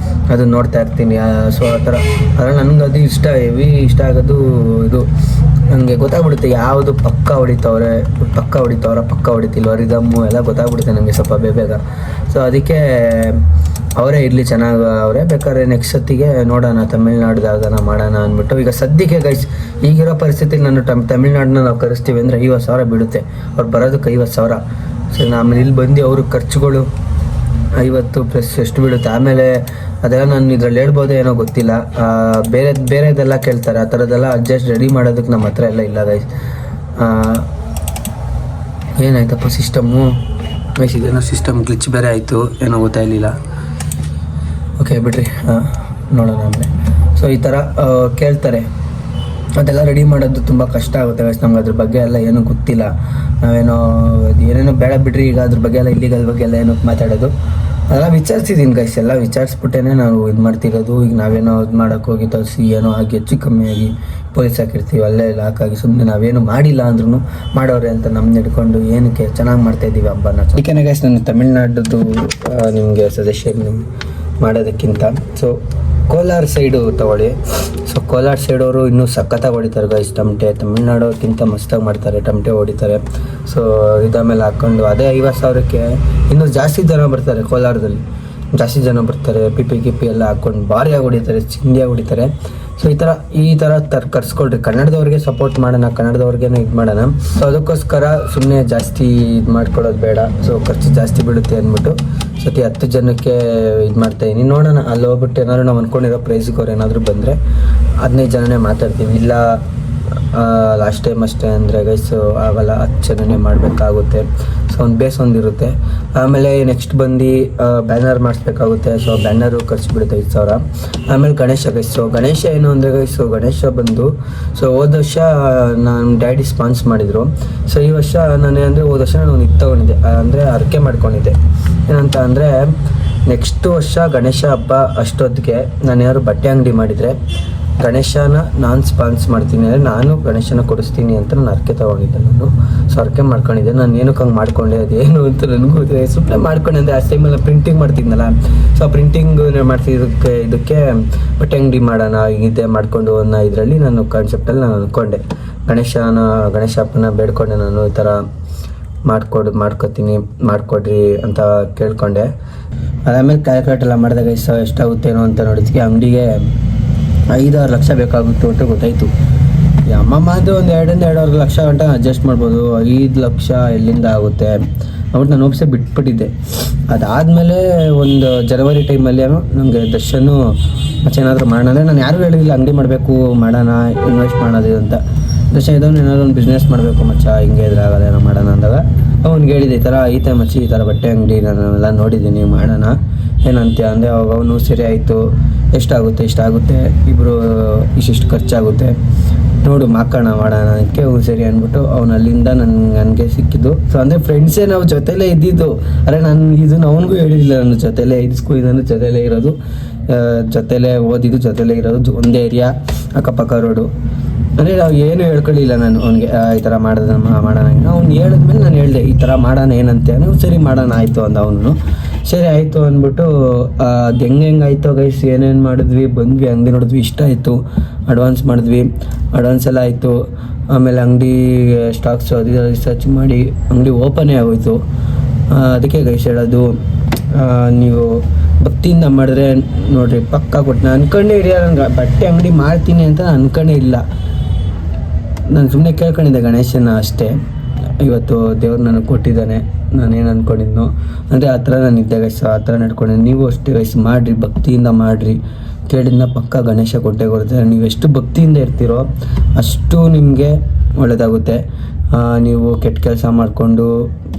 Speaker 1: ಅದನ್ನು ನೋಡ್ತಾ ಇರ್ತೀನಿ. ಸೊ ಆ ಥರ ಅದ್ರಲ್ಲಿ ನನಗೆ ಅದು ಇಷ್ಟ ಆಗೋದು ಇದು. ನನಗೆ ಗೊತ್ತಾಗ್ಬಿಡುತ್ತೆ ಯಾವುದು ಪಕ್ಕ ಹೊಡಿತಿಲ್ವ, ರಿದಮ್ಮು ಎಲ್ಲ ಗೊತ್ತಾಗ್ಬಿಡುತ್ತೆ ನನಗೆ ಸ್ವಲ್ಪ ಬೇಗ. ಸೊ ಅದಕ್ಕೆ ಅವರೇ ಇರಲಿ ಚೆನ್ನಾಗಿ ಅವರೇ, ಬೇಕಾದ್ರೆ ನೆಕ್ಸ್ಟ್ ಸತಿಗೆ ನೋಡೋಣ ತಮಿಳ್ನಾಡ್ದಾಗ ಮಾಡೋಣ ಅಂದ್ಬಿಟ್ಟು. ಈಗ ಸದ್ಯಕ್ಕೆ ಗೈಸ್ ಈಗಿರೋ ಪರಿಸ್ಥಿತಿಗೆ ನಾನು ತಮಿಳ್ನಾಡನ್ನ ನಾವು ಕರೆಸ್ತೀವಿ ಅಂದರೆ 50,000 ಬೀಳುತ್ತೆ. ಅವ್ರು ಬರೋದಕ್ಕೆ 50,000. ಸೊ ಆಮೇಲೆ ಇಲ್ಲಿ ಬಂದು ಅವ್ರ ಖರ್ಚುಗಳು 50 ಪ್ಲಸ್ ಎಷ್ಟು ಬೀಳುತ್ತೆ. ಆಮೇಲೆ ಅದೆಲ್ಲ ನಾನು ಇದ್ರಲ್ಲಿ ಹೇಳ್ಬೋದೇ ಏನೋ ಗೊತ್ತಿಲ್ಲ. ಬೇರೆದೆಲ್ಲ ಕೇಳ್ತಾರೆ, ಆ ಥರದ್ದೆಲ್ಲ ಅಡ್ಜಸ್ಟ್ ರೆಡಿ ಮಾಡೋದಕ್ಕೆ ನಮ್ಮ ಹತ್ರ ಎಲ್ಲ ಇಲ್ಲ ಗೈಸ್. ಏನಾಯ್ತಪ್ಪ ಸಿಸ್ಟಮ್ಮು ಗೈಸ್, ಇದೇನೋ ಸಿಸ್ಟಮ್ ಗ್ಲಿಚ್ ಬೇರೆ ಆಯಿತು, ಏನೋ ಗೊತ್ತಾಗಲಿಲ್ಲ. ಓಕೆ ಬಿಡ್ರಿ, ನೋಡೋಣ ಆಮೇಲೆ. ಸೊ ಈ ಥರ ಕೇಳ್ತಾರೆ, ಅದೆಲ್ಲ ರೆಡಿ ಮಾಡೋದು ತುಂಬ ಕಷ್ಟ ಆಗುತ್ತೆ ಗೈಸ್. ನಮ್ಗೆ ಅದ್ರ ಬಗ್ಗೆ ಎಲ್ಲ ಏನೂ ಗೊತ್ತಿಲ್ಲ. ನಾವೇನೋ ಏನೇನೋ ಬೇಡ ಬಿಡ್ರಿ, ಈಗ ಅದ್ರ ಬಗ್ಗೆ ಎಲ್ಲ ಇಲ್ಲಿಗಲ್ ಬಗ್ಗೆ ಎಲ್ಲ ಏನೋ ಮಾತಾಡೋದು ಅದೆಲ್ಲ ವಿಚಾರಿಸಿದ್ದೀನಿ ಗೈಸ್. ಎಲ್ಲ ವಿಚಾರಿಸ್ಬಿಟ್ಟೇ ನಾವು ಇದು ಮಾಡ್ತಿರೋದು. ಈಗ ನಾವೇನೋ ಇದು ಮಾಡೋಕ್ಕೆ ಹೋಗಿ ತರಿಸಿ ಏನೋ ಆಗಿ ಹೆಚ್ಚು ಕಮ್ಮಿ ಆಗಿ ಪೊಲೀಸ್ ಹಾಕಿರ್ತೀವಿ, ಅಲ್ಲೇ ಲಾಕಾಗಿ ಸುಮ್ಮನೆ ನಾವೇನು ಮಾಡಿಲ್ಲ ಅಂದ್ರೂ ಮಾಡೋರೆ ಅಂತ ನಮ್ಮನ್ನ ಹಿಡ್ಕೊಂಡು ಏನಕ್ಕೆ ಚೆನ್ನಾಗಿ ಮಾಡ್ತಾಯಿದ್ದೀವಿ ಹಬ್ಬನ. ಅದಕ್ಕೆ ಗೈಸ್ ನಾನು ತಮಿಳ್ನಾಡದ್ದು ನಿಮಗೆ ಸಜೆಷನ್ ಮಾಡೋದಕ್ಕಿಂತ ಸೊ ಕೋಲಾರ ಸೈಡು ತೊಗೊಳ್ಳಿ. ಸೊ ಕೋಲಾರ ಸೈಡವರು ಇನ್ನೂ ಸಖತ್ತಾಗಿ ಹೊಡಿತಾರೆ ಗೈಸ್ ಟಮಟೆ. ತಮಿಳ್ನಾಡೋಕ್ಕಿಂತ ಮಸ್ತಾಗಿ ಮಾಡ್ತಾರೆ, ಟಮಟೆ ಹೊಡಿತಾರೆ. ಸೊ ಇದಾಮೇಲೆ ಹಾಕ್ಕೊಂಡು ಅದೇ 50,000ಕ್ಕೆ ಇನ್ನೂ ಜಾಸ್ತಿ ಜನ ಬರ್ತಾರೆ. ಕೋಲಾರದಲ್ಲಿ ಜಾಸ್ತಿ ಜನ ಬರ್ತಾರೆ, ಪಿಪಿ ಎಲ್ಲ ಹಾಕ್ಕೊಂಡು ಭಾರಿಯಾಗಿ ಹೊಡಿತಾರೆ, ಚಿಂದಿಯಾಗಿ ಹೊಡಿತಾರೆ. ಸೊ ಈ ಥರ ಕರ್ಸ್ಕೊಳ್ರಿ. ಕನ್ನಡದವ್ರಿಗೆ ಸಪೋರ್ಟ್ ಮಾಡೋಣ, ಕನ್ನಡದವ್ರಿಗೇನೆ ಇದು ಮಾಡೋಣ. ಸೊ ಅದಕ್ಕೋಸ್ಕರ ಸುಮ್ಮನೆ ಜಾಸ್ತಿ ಇದು ಮಾಡ್ಕೊಳ್ಳೋದು ಬೇಡ. ಸೊ ಖರ್ಚು ಜಾಸ್ತಿ ಬೀಳುತ್ತೆ ಅಂದ್ಬಿಟ್ಟು ಸತಿ 10 ಜನಕ್ಕೆ ಇದು ಮಾಡ್ತಾಯಿದ್ದೀನಿ. ನೋಡೋಣ ಅಲ್ಲಿ ಹೋಗ್ಬಿಟ್ಟು ಏನಾದ್ರು ನಾವು ಅಂದ್ಕೊಂಡಿರೋ ಪ್ರೈಸಿಗೆ ಅವ್ರು ಏನಾದರೂ ಬಂದರೆ 15 ಜನನೇ ಮಾತಾಡ್ತೀವಿ. ಇಲ್ಲ ಲಾಸ್ಟ್ ಟೈಮ್ ಅಷ್ಟೇ ಅಂದರೆ ಗೈಸ್ ಆಗಲ್ಲ, 10 ಜನನೇ ಮಾಡಬೇಕಾಗುತ್ತೆ. ಸೊ ಒಂದು ಬೇಸ್ ಒಂದಿರುತ್ತೆ. ಆಮೇಲೆ ನೆಕ್ಸ್ಟ್ ಬಂದು ಬ್ಯಾನರ್ ಮಾಡಿಸ್ಬೇಕಾಗುತ್ತೆ. ಸೊ ಬ್ಯಾನರು ಖರ್ಚು ಬಿಡುತ್ತೆ 5,000. ಆಮೇಲೆ ಗಣೇಶ ಗೈಸ್. ಸೊ ಗಣೇಶ ಏನು ಅಂದರೆ ಗೈಸ್, ಗಣೇಶ ಬಂದು ಸೊ ಹೋದ ವರ್ಷ ನಾನು ಡ್ಯಾಡಿ ಸ್ಪಾನ್ಸ್ ಮಾಡಿದರು. ಸೊ ಈ ವರ್ಷ ನಾನು ಅಂದರೆ ಹೋದ ವರ್ಷ ನಾನು ಇದು ತೊಗೊಂಡಿದ್ದೆ, ಅಂದರೆ ಅರಕೆ ಮಾಡ್ಕೊಂಡಿದ್ದೆ. ಏನಂತ ಅಂದರೆ ನೆಕ್ಸ್ಟ್ ವರ್ಷ ಗಣೇಶ ಹಬ್ಬ ಅಷ್ಟೊತ್ತಿಗೆ ನಾನು ಯಾರು ಬಟ್ಟೆ ಅಂಗಡಿ ಮಾಡಿದರೆ ಗಣೇಶನ ನಾನು ಸ್ಪಾನ್ಸ್ ಮಾಡ್ತೀನಿ, ಅಂದರೆ ನಾನು ಗಣೇಶನ ಕೊಡಿಸ್ತೀನಿ ಅಂತ ನಾನು ಅರಕೆ ತೊಗೊಂಡಿದ್ದೆ. ನಾನು ಸೊ ಅರಕೆ ಮಾಡ್ಕೊಂಡಿದ್ದೆ. ನಾನು ಏನಕ್ಕೆ ಹಂಗೆ ಮಾಡ್ಕೊಂಡೆ, ಅದೇನು ಅಂತ ನನಗೂ ಸುಮ್ಮನೆ ಮಾಡ್ಕೊಂಡೆ. ಅಂದರೆ ಆ ಟೈಮಲ್ಲಿ ಪ್ರಿಂಟಿಂಗ್ ಮಾಡ್ತಿದ್ನಲ್ಲ, ಸೊ ಆ ಪ್ರಿಂಟಿಂಗ್ ಇದಕ್ಕೆ ಬಟ್ಟೆ ಅಂಗಡಿ ಮಾಡೋಣ ಇದೆ ಮಾಡಿಕೊಂಡು ಅನ್ನೋ ಇದರಲ್ಲಿ ನಾನು ಕಾನ್ಸೆಪ್ಟಲ್ಲಿ ನಾನು ಅಂದ್ಕೊಂಡೆ. ಗಣೇಶ ಹಬ್ಬನ ಬೇಡ್ಕೊಂಡೆ, ನಾನು ಈ ಥರ ಮಾಡ್ಕೊಡ್ರಿ ಅಂತ ಕೇಳ್ಕೊಂಡೆ. ಅದಾದಮೇಲೆ ಕ್ಯಾಲ್ಕುಲೇಟ್ ಎಲ್ಲ ಮಾಡಿದಾಗ ಎಷ್ಟಾಗುತ್ತೇನೋ ಅಂತ ನೋಡಿದ್ವಿ. ಅಂಗಡಿಗೆ 5-6 ಲಕ್ಷ ಬೇಕಾಗುತ್ತೆ ಅಂತ ಗೊತ್ತಾಯಿತು. ಅಮ್ಮಮ್ಮ ಅಂದರೆ ಒಂದು 2-2.5 ಲಕ್ಷ ಗಂಟ ಅಡ್ಜಸ್ಟ್ ಮಾಡ್ಬೋದು. 5 ಲಕ್ಷ ಎಲ್ಲಿಂದ ಆಗುತ್ತೆ ಅವ್ರು ನಾನು ಒಪ್ಸೆ ಬಿಟ್ಬಿಟ್ಟಿದ್ದೆ. ಅದಾದಮೇಲೆ ಒಂದು ಜನವರಿ ಟೈಮಲ್ಲಿ ನನಗೆ ದರ್ಶನು ಏನಾದರೂ ಮಾಡೋಣ ಅಂದರೆ ನಾನು ಯಾರೂ ಹೇಳಿಲ್ಲ ಅಂಗಡಿ ಮಾಡಬೇಕು ಮಾಡೋಣ ಇನ್ವೆಸ್ಟ್ ಮಾಡೋದು ಅಂತ. ದರ್ಶನ ಇದನ್ನು ಏನಾದ್ರು ಒಂದು ಬಿಸ್ನೆಸ್ ಮಾಡಬೇಕು ಮಚ್ಚ, ಹಿಂಗೆ ಇದ್ರಾಗಲ್ಲ ಏನೋ ಮಾಡೋಣ ಅಂದಾಗ ಅವ್ನಿಗೆ ಹೇಳಿದೆ, ಈ ಥರ ಐತೆ ಮಚ್ಚಿ, ಈ ಥರ ಬಟ್ಟೆ ಅಂಗಡಿ ನಾನೆಲ್ಲ ನೋಡಿದ್ದೀನಿ ಮಾಡೋಣ ಏನಂತ ಅಂದರೆ ಅವಾಗ ಅವನು ಸರಿ ಆಯಿತು, ಎಷ್ಟಾಗುತ್ತೆ ಇಷ್ಟಾಗುತ್ತೆ, ಇಬ್ಬರು ಇಷ್ಟಿಷ್ಟು ಖರ್ಚಾಗುತ್ತೆ ನೋಡು ಮಾಡೋಣ ಅದಕ್ಕೆ ಅವ್ನು ಸರಿ ಅಂದ್ಬಿಟ್ಟು ಅವ್ನು ಅಲ್ಲಿಂದ ನನಗೆ ಸಿಕ್ಕಿದ್ದು. ಸೊ ಅಂದರೆ ಫ್ರೆಂಡ್ಸೇ ನಾವು ಜೊತೆಲೇ ಇದ್ದಿದ್ದು. ಅರೆ ನಾನು ಇದನ್ನು ಅವನಿಗೂ ಹೇಳಿಲ್ಲ, ನನ್ನ ಜೊತೆಲೇ ಸ್ಕೂಲಿಂದ ಜೊತೆಲೇ ಇರೋದು, ಜೊತೆಲೇ ಓದಿದ್ದು, ಜೊತೆಲೇ ಇರೋದು, ಒಂದೇ ಏರಿಯಾ, ಅಕ್ಕಪಕ್ಕ ರೋಡು. ಅಂದರೆ ನಾವು ಏನು ಹೇಳ್ಕೊಳ್ಳಿಲ್ಲ ನಾನು ಅವ್ನಿಗೆ ಈ ಥರ ಮಾಡೋಣ. ಅವ್ನು ಹೇಳಿದ್ಮೇಲೆ ನಾನು ಹೇಳಿದೆ ಈ ಥರ ಮಾಡೋಣ ಏನಂತೆ, ನೀವು ಸರಿ ಮಾಡೋಣ ಆಯಿತು ಅಂದ. ಅವನು ಸರಿ ಆಯಿತು ಅಂದ್ಬಿಟ್ಟು ಅದು ಹೆಂಗಾಯ್ತು ಗೈಸ್, ಏನೇನು ಮಾಡಿದ್ವಿ, ಬಂದ್ವಿ ಅಂಗಡಿ ನೋಡಿದ್ವಿ, ಇಷ್ಟ ಆಯಿತು, ಅಡ್ವಾನ್ಸ್ ಮಾಡಿದ್ವಿ, ಅಡ್ವಾನ್ಸ್ ಎಲ್ಲ ಆಯಿತು. ಆಮೇಲೆ ಅಂಗಡಿ ಸ್ಟಾಕ್ಸ್ ಅದು ರಿಸರ್ಚ್ ಮಾಡಿ ಅಂಗಡಿ ಓಪನೇ ಆಗೋಯ್ತು. ಅದಕ್ಕೆ ಗೈಸ್ ಹೇಳೋದು, ನೀವು ಭಕ್ತಿಯಿಂದ ಮಾಡಿದ್ರೆ ನೋಡಿರಿ ಪಕ್ಕ ಕೊಟ್ಟು. ನಾನು ಅನ್ಕೊಂಡೇ ಇರಿ ನನಗೆ ಬಟ್ಟೆ ಅಂಗಡಿ ಮಾಡ್ತೀನಿ ಅಂತ ನಾನು ಅನ್ಕೊಂಡೇ ಇಲ್ಲ. ನಾನು ಸುಮ್ಮನೆ ಕೇಳ್ಕೊಂಡಿದ್ದೆ ಗಣೇಶನ ಅಷ್ಟೇ. ಇವತ್ತು ದೇವ್ರು ನನಗೆ ಕೊಟ್ಟಿದ್ದಾನೆ, ನಾನೇನು ಅಂದ್ಕೊಂಡಿದ್ನೋ ಅಂದರೆ ಆ ಥರ ನಾನು ಇದ್ದೆ ಗೈಸ್, ಆ ಥರ ನಡ್ಕೊಂಡಿದ್ದೆ. ನೀವು ಅಷ್ಟೇ ಗೈಸ್ ಮಾಡಿರಿ, ಭಕ್ತಿಯಿಂದ ಮಾಡಿರಿ, ಕೇಳಿದ್ನ ಪಕ್ಕ ಗಣೇಶ ಕೊಟ್ಟೆ ಕೊಡ್ತಾರೆ. ನೀವು ಎಷ್ಟು ಭಕ್ತಿಯಿಂದ ಇರ್ತೀರೋ ಅಷ್ಟು ನಿಮಗೆ ಒಳ್ಳೆಯದಾಗುತ್ತೆ. ನೀವು ಕೆಟ್ಟ ಕೆಲಸ ಮಾಡಿಕೊಂಡು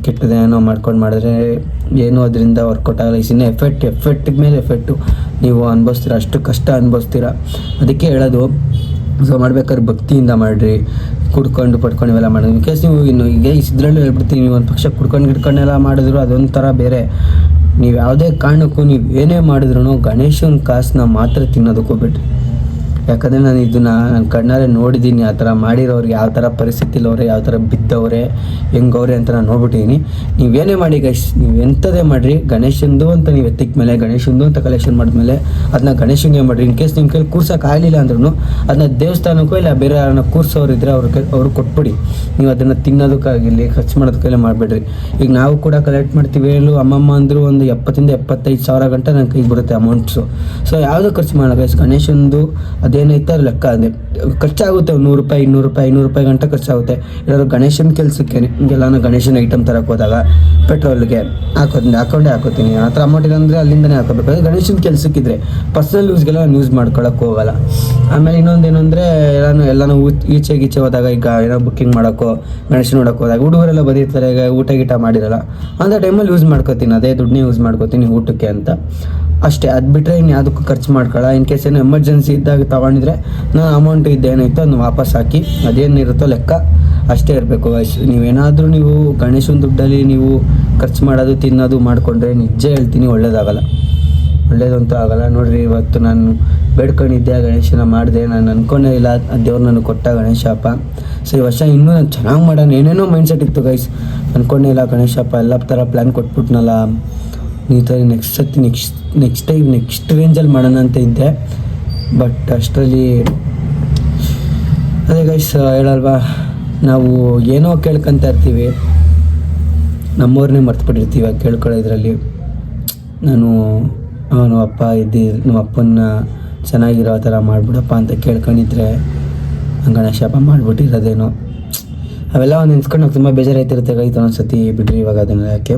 Speaker 1: ಕೆಟ್ಟದೇನೋ ಮಾಡ್ಕೊಂಡು ಮಾಡಿದ್ರೆ ಏನೂ ಅದರಿಂದ ವರ್ಕೌಟ್ ಆಗಲ್ಲ. ಇನ್ನು ಎಫೆಕ್ಟಿಗೆ ಮೇಲೆ ಎಫೆಕ್ಟು ನೀವು ಅನುಭವಿಸ್ತೀರ, ಅಷ್ಟು ಕಷ್ಟ ಅನುಭವಿಸ್ತೀರ. ಅದಕ್ಕೆ ಹೇಳೋದು, ಸೊ ಮಾಡ್ಬೇಕಾದ್ರೆ ಭಕ್ತಿಯಿಂದ ಮಾಡಿರಿ. ಕುಡ್ಕೊಂಡು ಪಡ್ಕೊಂಡು ಇವೆಲ್ಲ ಮಾಡೋದು ಇನ್ ಕೇಸ್ ನೀವು ಇನ್ನು ಈಗ ಇದ್ರಲ್ಲೂ ಹೇಳ್ಬಿಡ್ತೀನಿ, ನೀವು ಒಂದು ಪಕ್ಷ ಕುಡ್ಕೊಂಡೆಲ್ಲ ಮಾಡಿದ್ರು ಅದೊಂಥರ ಬೇರೆ. ನೀವು ಯಾವುದೇ ಕಾರಣಕ್ಕೂ ನೀವು ಏನೇ ಮಾಡಿದ್ರು ಗಣೇಶನ ಕಾಸನ್ನ ಮಾತ್ರ ತಿನ್ನೋದಕ್ಕೆ ಹೋಗ್ಬಿಟ್ರಿ. ಯಾಕಂದರೆ ನಾನು ಇದನ್ನು ನನ್ನ ಕಣ್ಣಾರೆ ನೋಡಿದ್ದೀನಿ, ಆ ಥರ ಮಾಡಿರೋರಿಗೆ ಯಾವ ಥರ ಪರಿಸ್ಥಿತಿಲವ್ರೆ, ಯಾವ ಥರ ಬಿದ್ದವ್ರೆ, ಹೆಂಗವ್ರೆ ಅಂತ ನಾನು ನೋಡ್ಬಿಟ್ಟಿದ್ದೀನಿ. ನೀವೇನೇ ಮಾಡಿ ಗೈಸ್, ನೀವು ಎಂಥದೇ ಮಾಡಿರಿ, ಗಣೇಶಂದು ಅಂತ ನೀವು ಎತ್ತಿದ ಮೇಲೆ, ಗಣೇಶಂದು ಅಂತ ಕಲೆಕ್ಷನ್ ಮಾಡಿದ್ಮೇಲೆ ಅದನ್ನ ಗಣೇಶನಿಗೆ ಮಾಡಿರಿ. ಇನ್ ಕೇಸ್ ನಿಮ್ಮ ಕೈಲಿ ಕೂರ್ಸೋಕ್ಕಾಗಲಿಲ್ಲ ಅಂದ್ರೂ ಅದನ್ನ ದೇವಸ್ಥಾನಕ್ಕೂ ಇಲ್ಲ ಬೇರೆ ಯಾರನ್ನ ಕೂರ್ಸೋರು ಇದ್ದರೆ ಅವ್ರಿಗೆ ಕೊಟ್ಬಿಡಿ. ನೀವು ಅದನ್ನು ತಿನ್ನೋದಕ್ಕಾಗಿರಲಿ, ಖರ್ಚು ಮಾಡೋದಕ್ಕೆಲ್ಲ ಮಾಡಬೇಡ್ರಿ. ಈಗ ನಾವು ಕೂಡ ಕಲೆಕ್ಟ್ ಮಾಡ್ತೀವಿ, ಹೇಳು ಅಮ್ಮಮ್ಮ ಅಂದರೂ ಒಂದು 70,000-75 ಸಾವಿರ ಗಂಟೆ ನನ್ನ ಕೈಗೆ ಬರುತ್ತೆ ಅಮೌಂಟ್ಸು. ಸೊ ಯಾವುದೋ ಖರ್ಚು ಮಾಡೋಣ ಗೈಸ್, ಗಣೇಶಂದು ಅದೇನೈತೆ ಅದು ಲೆಕ್ಕ. ಅದೇ ಖರ್ಚಾಗುತ್ತೆ, 100 ರೂಪಾಯಿ 200 ರೂಪಾಯಿ ಗಂಟೆ ಖರ್ಚಾಗುತ್ತೆ. ಎಲ್ಲರೂ ಗಣೇಶನ ಕೆಲಸಕ್ಕೆ ಹಿಂಗೆಲ್ಲ ಗಣೇಶನ ಐಟಮ್ ತರಕ್ಕೆ ಹೋದಾಗ ಪೆಟ್ರೋಲ್ಗೆ ಹಾಕೊಂಡೇ ಹಾಕೋತೀನಿ. ಆ ಥರ ಅಮೌಂಟ್ ಇಲ್ಲಾಂದರೆ ಅಲ್ಲಿಂದನೇ ಹಾಕೋಬೇಕು. ಅದೇ ಗಣೇಶನ ಕೆಲಸಕ್ಕಿದ್ರೆ ಪರ್ಸನಲ್ ಯೂಸ್ಗೆಲ್ಲ ನಾನು ಯೂಸ್ ಮಾಡ್ಕೊಳಕ್ಕೆ ಹೋಗಲ್ಲ. ಆಮೇಲೆ ಇನ್ನೊಂದೇನು ಅಂದರೆ ಎಲ್ಲನೂ ಈಚೆ ಹೋದಾಗ, ಈಗ ಏನೋ ಬುಕ್ಕಿಂಗ್ ಮಾಡೋಕ್ಕೋ ಗಣೇಶನ ನೋಡೋಕೆ ಹೋದಾಗ ಹುಡುಗರೆಲ್ಲ ಬಂದಿರ್ತಾರೆ, ಈಗ ಊಟ ಮಾಡಿರಲ್ಲ, ಅಂಥ ಟೈಮಲ್ಲಿ ಯೂಸ್ ಮಾಡ್ಕೋತೀನಿ, ಅದೇ ದುಡ್ಡನ್ನೇ ಯೂಸ್ ಮಾಡ್ಕೋತೀನಿ ಊಟಕ್ಕೆ ಅಂತ ಅಷ್ಟೇ. ಅದು ಬಿಟ್ಟರೆ ಇನ್ನು ಯಾವುದಕ್ಕೂ ಖರ್ಚು ಮಾಡ್ಕೊಳ್ಳೋ. ಇನ್ ಕೇಸ್ ಏನೋ ಎಮರ್ಜೆನ್ಸಿ ಇದ್ದಾಗ ತೊಗೊಂಡಿದ್ರೆ ನಾನು ಅಮೌಂಟ್ ಇದ್ದೇನಾಯ್ತು ಅದನ್ನು ವಾಪಸ್ ಹಾಕಿ ಅದೇನಿರುತ್ತೋ ಲೆಕ್ಕ ಅಷ್ಟೇ ಇರಬೇಕು. ನೀವೇನಾದರೂ ನೀವು ಗಣೇಶನ ದುಡ್ಡಲ್ಲಿ ನೀವು ಖರ್ಚು ಮಾಡೋದು ತಿನ್ನೋದು ಮಾಡಿಕೊಂಡ್ರೆ ನಿಜ ಹೇಳ್ತೀನಿ ಒಳ್ಳೇದಾಗಲ್ಲ, ಒಳ್ಳೇದಂತೂ ಆಗಲ್ಲ. ನೋಡಿರಿ, ಇವತ್ತು ನಾನು ಬೇಡ್ಕೊಂಡಿದ್ದೆ, ಗಣೇಶನ ಮಾಡಿದೆ, ನಾನು ಅಂದ್ಕೊಂಡೇ ಇಲ್ಲ ದೇವ್ರು ನನಗೆ ಕೊಟ್ಟ ಗಣೇಶ ಹಬ್ಬ. ಸೊ ಈ ವರ್ಷ ಇನ್ನೂ ನಾನು ಚೆನ್ನಾಗಿ ಮಾಡೋಣ ಏನೇನೋ ಮೈಂಡ್ಸೆಟ್ ಇತ್ತು ಗೈಸ್, ಅಂದ್ಕೊಂಡೇ ಇಲ್ಲ ಗಣೇಶ ಹಬ್ಬ ಎಲ್ಲ ಥರ ಪ್ಲ್ಯಾನ್ ಕೊಟ್ಬಿಟ್ನಲ್ಲ, ಈ ಥರ ನೆಕ್ಸ್ಟ್ ಟೈಮ್ ನೆಕ್ಸ್ಟ್ ರೇಂಜಲ್ಲಿ ಮಾಡೋಣ ಅಂತ ಇದ್ದೆ. ಬಟ್ ಅಷ್ಟರಲ್ಲಿ ಅದೇ ಗೈಸ್ ಹೇಳಲ್ವಾ, ನಾವು ಏನೋ ಕೇಳ್ಕೊಂತ ಇರ್ತೀವಿ, ನಮ್ಮವ್ರನ್ನೇ ಮರ್ತುಬಿಟ್ಟಿರ್ತೀವಿ ಆ ಕೇಳ್ಕೊಳ್ಳೋದ್ರಲ್ಲಿ. ನಾನು ಅವನು ಅಪ್ಪ ನಮ್ಮ ಅಪ್ಪನ್ನ ಚೆನ್ನಾಗಿರೋ ಥರ ಮಾಡಿಬಿಡಪ್ಪ ಅಂತ ಕೇಳ್ಕೊಂಡಿದ್ರೆ ಗಣೇಶ ಹಬ್ಬ ಮಾಡಿಬಿಟ್ಟಿರೋದೇನೋ. ಅವೆಲ್ಲ ಒಂದು ನೆನ್ಸ್ಕೊಂಡು ತುಂಬ ಬೇಜಾರಾಯ್ತಿರುತ್ತೆ ಗೈತು ಒಂದೊಂದ್ಸತಿ. ಬಿಡ್ರಿ ಇವಾಗ ಅದನ್ನು ಯಾಕೆ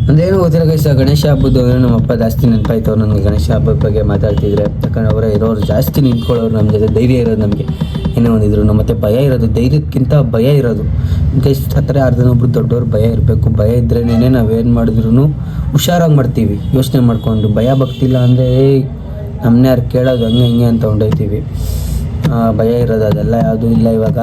Speaker 1: ಅಂದೇನೋ ಗೊತ್ತಿಲ್ಲ ಗೈಸ್. ಗಣೇಶ ಹಬ್ಬದ್ದು ಅಂದರೆ ನಮ್ಮ ಅಪ್ಪ ಜಾಸ್ತಿ ನೆನಪಾಯ್ತು ಅವ್ರು ನನಗೆ ಗಣೇಶ ಹಬ್ಬದ ಬಗ್ಗೆ ಮಾತಾಡ್ತಿದ್ರೆ. ಯಾಕಂದ್ರೆ ಅವರೇ ಇರೋರು ಜಾಸ್ತಿ ನಿಂತ್ಕೊಳ್ಳೋರು ನಮ್ಮ ಜೊತೆ, ಧೈರ್ಯ ಇರೋದು ನಮಗೆ. ಏನೇ ಒಂದಿದ್ರು. ಮತ್ತು ಭಯ ಇರೋದು, ಧೈರ್ಯಕ್ಕಿಂತ ಭಯ ಇರೋದು. ಗೈಸ್ ಹತ್ತಿರ ಯಾರ್ದನ್ನೊಬ್ರು ದೊಡ್ಡವ್ರು ಭಯ ಇರಬೇಕು. ಭಯ ಇದ್ರೇನೇ ನಾವೇನು ಮಾಡಿದ್ರು ಹುಷಾರಾಗಿ ಮಾಡ್ತೀವಿ, ಯೋಚನೆ ಮಾಡಿಕೊಂಡು. ಭಯ ಭಕ್ತಿಲ್ಲ ಅಂದರೆ ನಮ್ಮನ್ನೇ ಯಾರು ಕೇಳೋದು ಹಂಗೆ ಹಿಂಗೆ ಅಂತ ಹೊಂಡೋಯ್ತೀವಿ. ಭಯ ಇರೋದು ಅದೆಲ್ಲ ಯಾವುದೂ ಇಲ್ಲ ಇವಾಗ.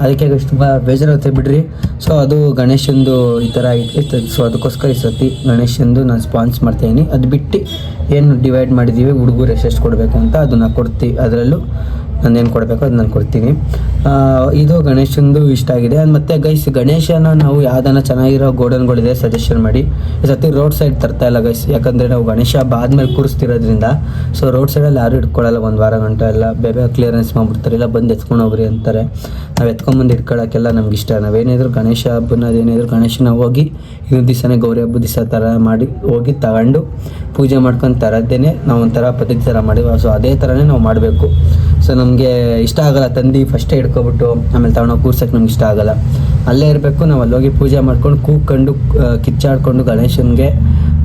Speaker 1: ಅದಕ್ಕೆ ತುಂಬ ಬೇಜಾರಾಗುತ್ತೆ ಬಿಡ್ರಿ. ಸೊ ಅದು ಗಣೇಶಂದು ಈ ಥರ ಐತೆ. ಸೊ ಅದಕ್ಕೋಸ್ಕರ ಈ ಸತಿ ಗಣೇಶಂದು ನಾನು ಸ್ಪಾನ್ಸ್ ಮಾಡ್ತಾಯಿದ್ದೀನಿ. ಅದು ಬಿಟ್ಟು ಏನು ಡಿವೈಡ್ ಮಾಡಿದ್ದೀವಿ ಹುಡುಗರು ಎಷ್ಟೆಷ್ಟು ಕೊಡಬೇಕು ಅಂತ ಅದನ್ನು ಕೊಡ್ತೀವಿ. ಅದರಲ್ಲೂ ನಾನೇನು ಕೊಡಬೇಕು ಅದು ನಾನು ಕೊಡ್ತೀನಿ. ಇದು ಗಣೇಶಂದು ಇಷ್ಟ ಆಗಿದೆ. ಮತ್ತು ಗೈಸ್ ಗಣೇಶನ ನಾವು ಯಾವ್ದಾನ ಚೆನ್ನಾಗಿರೋ ಗೋಡನ್ಗಳಿದೆ ಸಜೆಷನ್ ಮಾಡಿ. ಈ ಸತಿ ರೋಡ್ ಸೈಡ್ ತರ್ತಾ ಇಲ್ಲ ಗೈಸ್, ಯಾಕಂದರೆ ನಾವು ಗಣೇಶ ಹಬ್ಬ ಆದಮೇಲೆ ಕೂರಿಸ್ತಿರೋದ್ರಿಂದ. ಸೊ ರೋಡ್ ಸೈಡಲ್ಲಿ ಯಾರು ಇಟ್ಕೊಳ್ಳಲ್ಲ, ಒಂದು ವಾರ ಗಂಟೆ ಎಲ್ಲ ಬೇಗ ಕ್ಲಿಯರೆನ್ಸ್ ಮಾಡ್ಬಿಡ್ತಾರೆ, ಇಲ್ಲ ಬಂದು ಎತ್ಕೊಂಡು ಹೋಗ್ರಿ ಅಂತಾರೆ. ನಾವು ಎತ್ಕೊಂಬಂದು ಇಟ್ಕೊಳ್ಳೋಕ್ಕೆಲ್ಲ ನಮ್ಗೆ ಇಷ್ಟ. ನಾವೇನಿದ್ರು ಗಣೇಶ ಹಬ್ಬನ ಅದೇನಿದ್ರು ಗಣೇಶನ ಹೋಗಿ ಇನ್ನೊಂದು ದಿವಸನೇ ಗೌರಿ ಹಬ್ಬದ ದಿವಸ ಥರ ಮಾಡಿ ಹೋಗಿ ತಗೊಂಡು ಪೂಜೆ ಮಾಡ್ಕೊಂಡು ತರದ್ದೇನೆ ನಾವು ಒಂಥರ ಪದ್ಧತಿ ಥರ ಮಾಡಿದ್ವಿ. ಸೊ ಅದೇ ಥರನೇ ನಾವು ಮಾಡಬೇಕು. ಸೊ ನಮಗೆ ಇಷ್ಟ ಆಗೋಲ್ಲ ತಂದು ಫಸ್ಟೇ ಹಿಡ್ಕೊಬಿಟ್ಟು ಆಮೇಲೆ ತಗೊಂಡೋಗಿ ಕೂರ್ಸೋಕ್ಕೆ ನಮ್ಗೆ ಇಷ್ಟ ಆಗೋಲ್ಲ. ಅಲ್ಲೇ ಇರಬೇಕು, ನಾವು ಅಲ್ಲಿ ಹೋಗಿ ಪೂಜೆ ಮಾಡ್ಕೊಂಡು ಕೂಗ್ಕೊಂಡು ಕಿಚ್ಚಾಡ್ಕೊಂಡು ಗಣೇಶನಿಗೆ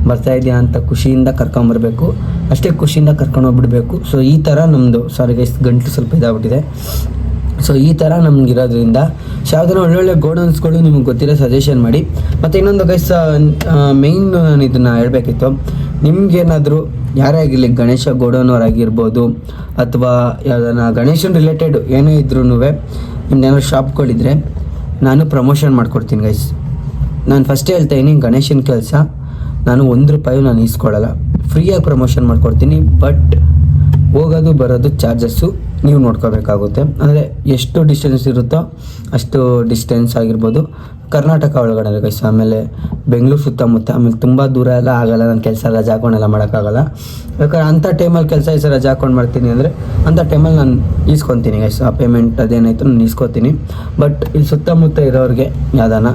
Speaker 1: ಬರ್ತಾ ಇದೆಯಾ ಅಂತ ಖುಷಿಯಿಂದ ಕರ್ಕೊಂಬರ್ಬೇಕು. ಅಷ್ಟೇ ಖುಷಿಯಿಂದ ಕರ್ಕೊಂಡೋಗ್ಬಿಡ್ಬೇಕು. ಸೊ ಈ ಥರ ನಮ್ಮದು ಗೈಸ್ ಗಂಟಲು ಸ್ವಲ್ಪ ಇದಾಗ್ಬಿಟ್ಟಿದೆ. ಸೊ ಈ ಥರ ನಮಗಿರೋದ್ರಿಂದ ಸೊ ಯಾವುದನ್ನ ಒಳ್ಳೊಳ್ಳೆ ಗೋಡನ್ಸ್ಗಳು ನಿಮಗೆ ಗೊತ್ತಿರೋ ಸಜೆಷನ್ ಮಾಡಿ. ಮತ್ತು ಇನ್ನೊಂದು ಗೈಸ್ ಮೇಯ್ನ್ ನಾನು ಇದನ್ನು ಹೇಳಬೇಕಿತ್ತು, ನಿಮ್ಗೇನಾದರೂ ಯಾರೇ ಆಗಿರಲಿ ಗಣೇಶ ಗೋಡೌನವರಾಗಿರ್ಬೋದು ಅಥವಾ ಯಾವುದನ್ನ ಗಣೇಶನ್ ರಿಲೇಟೆಡ್ ಏನೇ ಇದ್ರೂ ನಿಮ್ದೇನಾದ್ರು ಶಾಪ್ಗಳಿದ್ರೆ ನಾನು ಪ್ರಮೋಷನ್ ಮಾಡಿಕೊಡ್ತೀನಿ ಗೈಸ್. ನಾನು ಫಸ್ಟೇ ಹೇಳ್ತಾಯಿದ್ದೀನಿ, ಗಣೇಶನ ಕೆಲಸ ನಾನು ₹1 ನಾನು ಈಸ್ಕೊಳ್ಳಲ್ಲ, ಫ್ರೀಯಾಗಿ ಪ್ರಮೋಷನ್ ಮಾಡಿಕೊಡ್ತೀನಿ. ಬಟ್ ಹೋಗೋದು ಬರೋದು ಚಾರ್ಜಸ್ಸು ನೀವು ನೋಡ್ಕೋಬೇಕಾಗುತ್ತೆ. ಅಂದರೆ ಎಷ್ಟು ಡಿಸ್ಟೆನ್ಸ್ ಇರುತ್ತೋ ಅಷ್ಟು ಡಿಸ್ಟೆನ್ಸ್ ಆಗಿರ್ಬೋದು ಕರ್ನಾಟಕ ಒಳಗಡೆ ಗೈಸ್. ಆಮೇಲೆ ಬೆಂಗಳೂರು ಸುತ್ತಮುತ್ತ, ಆಮೇಲೆ ತುಂಬ ದೂರ ಎಲ್ಲ ಆಗಲ್ಲ, ನನ್ನ ಕೆಲಸ ರಜಾ ಹಾಕೊಂಡೆಲ್ಲ ಮಾಡೋಕ್ಕಾಗಲ್ಲ. ಬೇಕಾದ್ರೆ ಅಂಥ ಟೈಮಲ್ಲಿ ಕೆಲಸ ಈ ರಜಾ ಹಾಕೊಂಡು ಮಾಡ್ತೀನಿ ಅಂದರೆ ಅಂಥ ಟೈಮಲ್ಲಿ ನಾನು ಈಸ್ಕೊತೀನಿ ಗೈಸ್. ಆ ಪೇಮೆಂಟ್ ಅದೇನಾಯಿತು ನಾನು ಈಸ್ಕೊತೀನಿ. ಬಟ್ ಇಲ್ಲಿ ಸುತ್ತಮುತ್ತ ಇರೋರಿಗೆ ಯಾವ್ದಾನ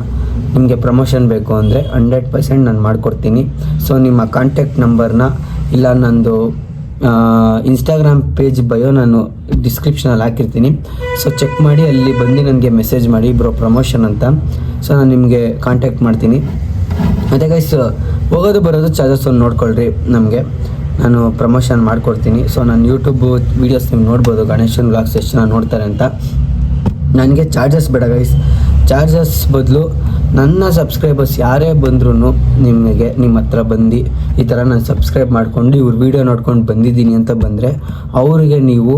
Speaker 1: ನಿಮಗೆ ಪ್ರಮೋಷನ್ ಬೇಕು ಅಂದರೆ 100% ನಾನು ಮಾಡಿಕೊಡ್ತೀನಿ. ಸೊ ನಿಮ್ಮ ಕಾಂಟ್ಯಾಕ್ಟ್ ನಂಬರ್ನ ಇಲ್ಲ ನಂದು ಇನ್ಸ್ಟಾಗ್ರಾಮ್ ಪೇಜ್ ಬಯೋ ನಾನು ಡಿಸ್ಕ್ರಿಪ್ಷನಲ್ಲಿ ಹಾಕಿರ್ತೀನಿ. ಸೊ ಚೆಕ್ ಮಾಡಿ ಅಲ್ಲಿ ಬಂದು ನನಗೆ ಮೆಸೇಜ್ ಮಾಡಿ ಬ್ರೋ ಪ್ರಮೋಷನ್ ಅಂತ. ಸೊ ನಾನು ನಿಮಗೆ ಕಾಂಟ್ಯಾಕ್ಟ್ ಮಾಡ್ತೀನಿ. ಮತ್ತು ಗೈಸ್ ಹೋಗೋದು ಬರೋದು ಚಾರ್ಜಸ್ ಒಂದು ನೋಡ್ಕೊಳ್ರಿ, ನಮಗೆ ನಾನು ಪ್ರಮೋಷನ್ ಮಾಡಿಕೊಡ್ತೀನಿ. ಸೊ ನಾನು ಯೂಟ್ಯೂಬ್ ವೀಡಿಯೋಸ್ ನೀವು ನೋಡ್ಬೋದು, ಗಣೇಶನ್ ವ್ಲಾಗ್ಸ್ ಎಷ್ಟು ಜನ ನೋಡ್ತಾರೆ ಅಂತ. ನನಗೆ ಚಾರ್ಜಸ್ ಬೇಡ ಗೈಸ್. ಚಾರ್ಜಸ್ ಬದಲು ನನ್ನ ಸಬ್ಸ್ಕ್ರೈಬರ್ಸ್ ಯಾರೇ ಬಂದ್ರೂ ನಿಮಗೆ ನಿಮ್ಮ ಹತ್ರ ಬಂದು ಈ ಥರ ನಾನು ಸಬ್ಸ್ಕ್ರೈಬ್ ಮಾಡ್ಕೊಂಡು ಇವ್ರ ವೀಡಿಯೋ ನೋಡ್ಕೊಂಡು ಬಂದಿದ್ದೀನಿ ಅಂತ ಬಂದರೆ ಅವರಿಗೆ ನೀವು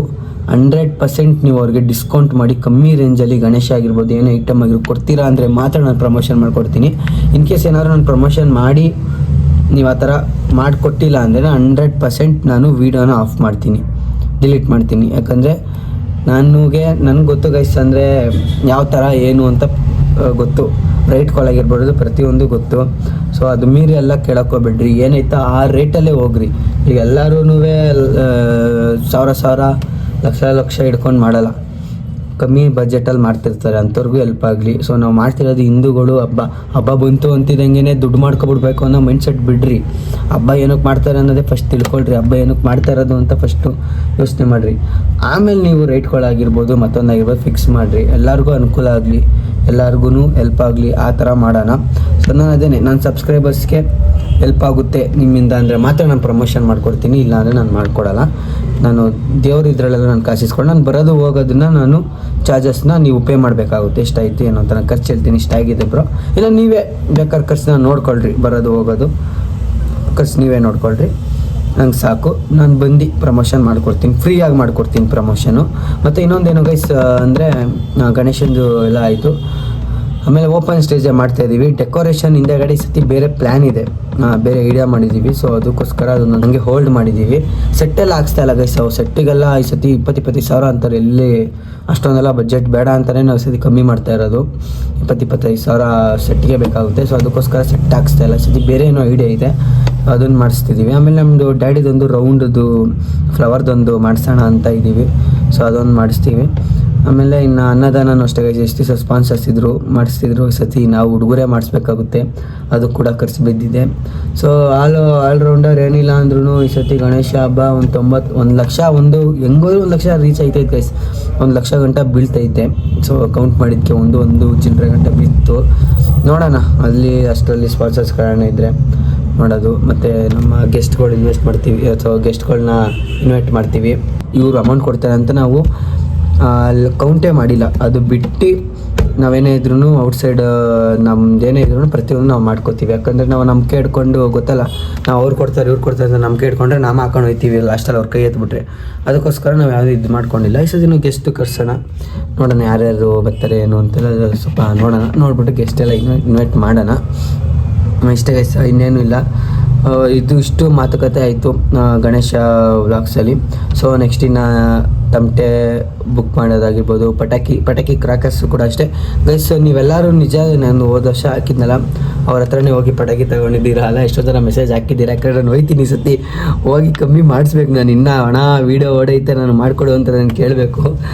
Speaker 1: 100% ನೀವು ಅವ್ರಿಗೆ ಡಿಸ್ಕೌಂಟ್ ಮಾಡಿ ಕಮ್ಮಿ ರೇಂಜಲ್ಲಿ ಗಣೇಶ ಆಗಿರ್ಬೋದು ಏನೇ ಐಟಮ್ ಆಗಿರೋ ಕೊಡ್ತೀರಾ ಅಂದರೆ ಮಾತ್ರ ನಾನು ಪ್ರಮೋಷನ್ ಮಾಡಿಕೊಡ್ತೀನಿ. ಇನ್ ಕೇಸ್ ಏನಾದರೂ ನಾನು ಪ್ರಮೋಷನ್ ಮಾಡಿ ನೀವು ಆ ಥರ ಮಾಡಿಕೊಟ್ಟಿಲ್ಲ ಅಂದರೆ 100% ನಾನು ವೀಡಿಯೋನ ಆಫ್ ಮಾಡ್ತೀನಿ, ಡಿಲೀಟ್ ಮಾಡ್ತೀನಿ. ಯಾಕಂದರೆ ನನಗೆ ಗೊತ್ತು ಗೈಸ್, ಅಂದರೆ ಯಾವ ಥರ ಏನು ಅಂತ ಗೊತ್ತು, ರೇಟ್ಗಳಾಗಿರ್ಬೋದು ಪ್ರತಿಯೊಂದು ಗೊತ್ತು. ಸೊ ಅದು ಮೀರಿ ಎಲ್ಲ ಕೇಳೋಕ್ಕೋಗ್ಬೇಡ್ರಿ, ಏನೈತಾ ಆ ರೇಟಲ್ಲೇ ಹೋಗ್ರಿ. ಈಗ ಎಲ್ಲರೂ ಸಾವಿರ ಲಕ್ಷ ಹಿಡ್ಕೊಂಡು ಮಾಡಲ್ಲ, ಕಮ್ಮಿ ಬಜೆಟಲ್ಲಿ ಮಾಡ್ತಿರ್ತಾರೆ, ಅಂಥವ್ರಿಗೂ ಹೆಲ್ಪ್ ಆಗಲಿ. ಸೊ ನಾವು ಮಾಡ್ತಿರೋದು ಹಿಂದೂಗಳು ಹಬ್ಬ ಬಂತು ಅಂತಿದ್ದಂಗೆ ದುಡ್ಡು ಮಾಡ್ಕೊಬಿಡ್ಬೇಕು ಅನ್ನೋ ಮೈಂಡ್ಸೆಟ್ ಬಿಡ್ರಿ. ಹಬ್ಬ ಏನಕ್ಕೆ ಮಾಡ್ತಾರೆ ಅನ್ನೋದೇ ಫಸ್ಟ್ ತಿಳ್ಕೊಳ್ರಿ, ಹಬ್ಬ ಏನಕ್ಕೆ ಮಾಡ್ತಾ ಇರೋದು ಅಂತ ಫಸ್ಟು ಯೋಚನೆ ಮಾಡಿರಿ. ಆಮೇಲೆ ನೀವು ರೇಟ್ಗಳಾಗಿರ್ಬೋದು ಮತ್ತೊಂದಾಗಿರ್ಬೋದು ಫಿಕ್ಸ್ ಮಾಡಿರಿ, ಎಲ್ಲರಿಗೂ ಅನುಕೂಲ ಆಗಲಿ, ಎಲ್ಲರಿಗೂ ಹೆಲ್ಪ್ ಆಗಲಿ, ಆ ಥರ ಮಾಡೋಣ. ಸೊ ನಾನು ಸಬ್ಸ್ಕ್ರೈಬರ್ಸ್ಗೆ ಹೆಲ್ಪ್ ಆಗುತ್ತೆ ನಿಮ್ಮಿಂದ ಅಂದರೆ ಮಾತ್ರ ನಾನು ಪ್ರಮೋಷನ್ ಮಾಡಿಕೊಡ್ತೀನಿ, ಇಲ್ಲಾಂದರೆ ನಾನು ಮಾಡಿಕೊಡಲ್ಲ. ನಾನು ದೇವ್ರು ಇದರಲ್ಲೆಲ್ಲ ನಾನು ಕಾಸಿಸ್ಕೊಂಡು ನಾನು ಬರೋದು ಹೋಗೋದನ್ನ ನಾನು ಚಾರ್ಜಸ್ನ ನೀವು ಪೇ ಮಾಡಬೇಕಾಗುತ್ತೆ. ಎಷ್ಟಾಯಿತು ಏನೋ ಅಂತ ನಾನು ಖರ್ಚು ಹೇಳ್ತೀನಿ, ಇಷ್ಟಾಗಿದೆ ಬ್ರೋ. ಇಲ್ಲ ನೀವೇ ಬೇಕಾದ್ರೆ ಖರ್ಚನ್ನ ನೋಡ್ಕೊಳ್ರಿ, ಬರೋದು ಹೋಗೋದು ಖರ್ಚು ನೀವೇ ನೋಡ್ಕೊಳ್ರಿ, ನಂಗೆ ಸಾಕು. ನಾನು ಬಂದು ಪ್ರಮೋಷನ್ ಮಾಡಿಕೊಡ್ತೀನಿ, ಫ್ರೀಯಾಗಿ ಮಾಡಿಕೊಡ್ತೀನಿ ಪ್ರಮೋಷನು. ಮತ್ತು ಇನ್ನೊಂದೇನು ಗೈಸ್ ಅಂದರೆ ಗಣೇಶಂದು ಎಲ್ಲ ಆಯಿತು. ಆಮೇಲೆ ಓಪನ್ ಸ್ಟೇಜೇ ಮಾಡ್ತಾಯಿದ್ದೀವಿ. ಡೆಕೋರೇಷನ್ ಹಿಂದೆಗಡೆ ಈ ಸತಿ ಬೇರೆ ಪ್ಲ್ಯಾನ್ ಇದೆ, ಬೇರೆ ಐಡಿಯಾ ಮಾಡಿದ್ದೀವಿ. ಸೊ ಅದಕ್ಕೋಸ್ಕರ ಅದನ್ನು ನನಗೆ ಹೋಲ್ಡ್ ಮಾಡಿದ್ದೀವಿ. ಸೆಟ್ಟೆಲ್ಲ ಹಾಕ್ಸ್ತಾ ಇಲ್ಲ ಗೈಸ್. ಸೆಟ್ಟಿಗೆಲ್ಲ ಈ ಸತಿ 20-25 ಸಾವಿರ ಅಂತಾರೆ. ಎಲ್ಲಿ ಅಷ್ಟೊಂದೆಲ್ಲ ಬಜೆಟ್ ಬೇಡ ಅಂತಲೇ ನಾವು ಈ ಸತಿ ಕಮ್ಮಿ ಮಾಡ್ತಾ ಇರೋದು. 20-25 ಸಾವಿರ ಸೆಟ್ಟಿಗೆ ಬೇಕಾಗುತ್ತೆ. ಸೊ ಅದಕ್ಕೋಸ್ಕರ ಸೆಟ್ ಹಾಕ್ಸ್ತಾ ಇಲ್ಲ. ಸತಿ ಬೇರೆ ಏನೋ ಐಡಿಯಾ ಇದೆ, ಅದನ್ನು ಮಾಡಿಸ್ತಿದ್ದೀವಿ. ಆಮೇಲೆ ನಮ್ಮದು ಡ್ಯಾಡಿದೊಂದು ರೌಂಡ್ದು ಫ್ಲವರ್ದೊಂದು ಮಾಡಿಸೋಣ ಅಂತ ಇದ್ದೀವಿ. ಸೊ ಅದೊಂದು ಮಾಡಿಸ್ತೀವಿ. ಆಮೇಲೆ ಇನ್ನು ಅನ್ನದಾನನೂ ಅಷ್ಟೇ ಎಷ್ಟು ದಿವಸ ಸ್ಪಾನ್ಸರ್ಸ್ ಮಾಡಿಸ್ತಿದ್ರು, ಈ ಸತಿ ನಾವು ಹುಡುಗರೇ ಮಾಡಿಸ್ಬೇಕಾಗುತ್ತೆ, ಅದು ಕೂಡ ಖರ್ಚು ಬಿದ್ದಿದೆ. ಸೊ ಆಲ್ರೌಂಡರ್ ಏನಿಲ್ಲ ಅಂದ್ರೂ ಈ ಸತಿ ಗಣೇಶ ಹಬ್ಬ ಒಂದು ಲಕ್ಷ ಹೆಂಗೋದ್ರು 1 ಲಕ್ಷ ರೀಚ್ ಆಯ್ತೈತೆ ಗೈಸ್. 1 ಲಕ್ಷ ಗಂಟೆ ಬೀಳ್ತೈತೆ. ಸೊ ಕೌಂಟ್ ಮಾಡಿದ್ದಕ್ಕೆ ಒಂದು ಚಿಲ್ಲರೆ ಗಂಟೆ ಬಿತ್ತು. ನೋಡೋಣ ಅಲ್ಲಿ ಅಷ್ಟರಲ್ಲಿ ಸ್ಪಾನ್ಸರ್ಸ್ಗಳನ್ನ ಇದ್ದರೆ ಮಾಡೋದು. ಮತ್ತು ನಮ್ಮ ಗೆಸ್ಟ್ಗಳು ಇನ್ವೆಸ್ಟ್ ಮಾಡ್ತೀವಿ ಅಥವಾ ಗೆಸ್ಟ್ಗಳನ್ನ ಇನ್ವೈಟ್ ಮಾಡ್ತೀವಿ. ಇವರು ಅಮೌಂಟ್ ಕೊಡ್ತಾರೆ ಅಂತ ನಾವು ಕೌಂಟೇ ಮಾಡಿಲ್ಲ. ಅದು ಬಿಟ್ಟು ನಾವೇನೇ ಇದ್ರೂ ಔಟ್ಸೈಡ್ ನಮ್ದೇನೇ ಇದ್ರೂ ಪ್ರತಿಯೊಂದು ನಾವು ಮಾಡ್ಕೋತೀವಿ. ಯಾಕಂದರೆ ನಾವು ನಂಬಿಕೆ ಇಟ್ಕೊಂಡು ಗೊತ್ತಲ್ಲ, ನಾವು ಅವ್ರು ಕೊಡ್ತಾರೆ ಇವ್ರು ಕೊಡ್ತಾರೆ ಅಂತ ನಂಬಿಕೆ ಇಟ್ಕೊಂಡ್ರೆ ನಾವು ಹಾಕೊಂಡು ಹೋಗ್ತೀವಿ, ಲಾಸ್ಟಲ್ಲಿ ಅವ್ರ ಕೈ ಎತ್ಬಿಟ್ರೆ. ಅದಕ್ಕೋಸ್ಕರ ನಾವು ಯಾವುದೂ ಇದು ಮಾಡ್ಕೊಂಡಿಲ್ಲ. ಈ ಸತಿ ಗೆಸ್ಟ್ ಕರ್ಸೋಣ, ನೋಡೋಣ ಯಾರ್ಯಾರು ಬರ್ತಾರೆ ಏನು ಅಂತೆಲ್ಲ ಸ್ವಲ್ಪ ನೋಡೋಣ. ನೋಡ್ಬಿಟ್ಟು ಗೆಸ್ಟ್ ಎಲ್ಲ ಇನ್ವೈಟ್ ಮಾಡೋಣ. ಇಷ್ಟೇ ಗೈಸ್, ಇನ್ನೇನು ಇಲ್ಲ. ಇಷ್ಟು ಮಾತುಕತೆ ಆಯಿತು ಗಣೇಶ ವ್ಲಾಗ್ಸಲ್ಲಿ. ಸೊ ನೆಕ್ಸ್ಟ್ ಇನ್ನು ತಮಟೆ ಬುಕ್ ಮಾಡೋದಾಗಿರ್ಬೋದು, ಪಟಾಕಿ ಕ್ರಾಕರ್ಸು ಕೂಡ ಅಷ್ಟೇ ಗೈಸ್. ನೀವೆಲ್ಲರೂ ನಿಜ, ನಾನು ಹೋದ ವರ್ಷ ಹಾಕಿದ್ನಲ್ಲ ಅವ್ರ ಹತ್ರನೇ ಹೋಗಿ ಪಟಾಕಿ ತೊಗೊಂಡಿದ್ದೀರಾ ಅಲ್ಲ, ಎಷ್ಟೋ ಥರ ಮೆಸೇಜ್ ಹಾಕಿದ್ದೀರಾ. ಯಾಕಂದರೆ ನಾನು ಹೋಯ್ತೀನಿ ಈ ಸತಿ, ಹೋಗಿ ಕಮ್ಮಿ ಮಾಡಿಸ್ಬೇಕು. ನಾನು ಇನ್ನೂ ಹಣ ವೀಡಿಯೋ ಓಡೈತೆ ನಾನು ಮಾಡಿಕೊಡು ಅಂತ ನಾನು ಕೇಳಬೇಕು.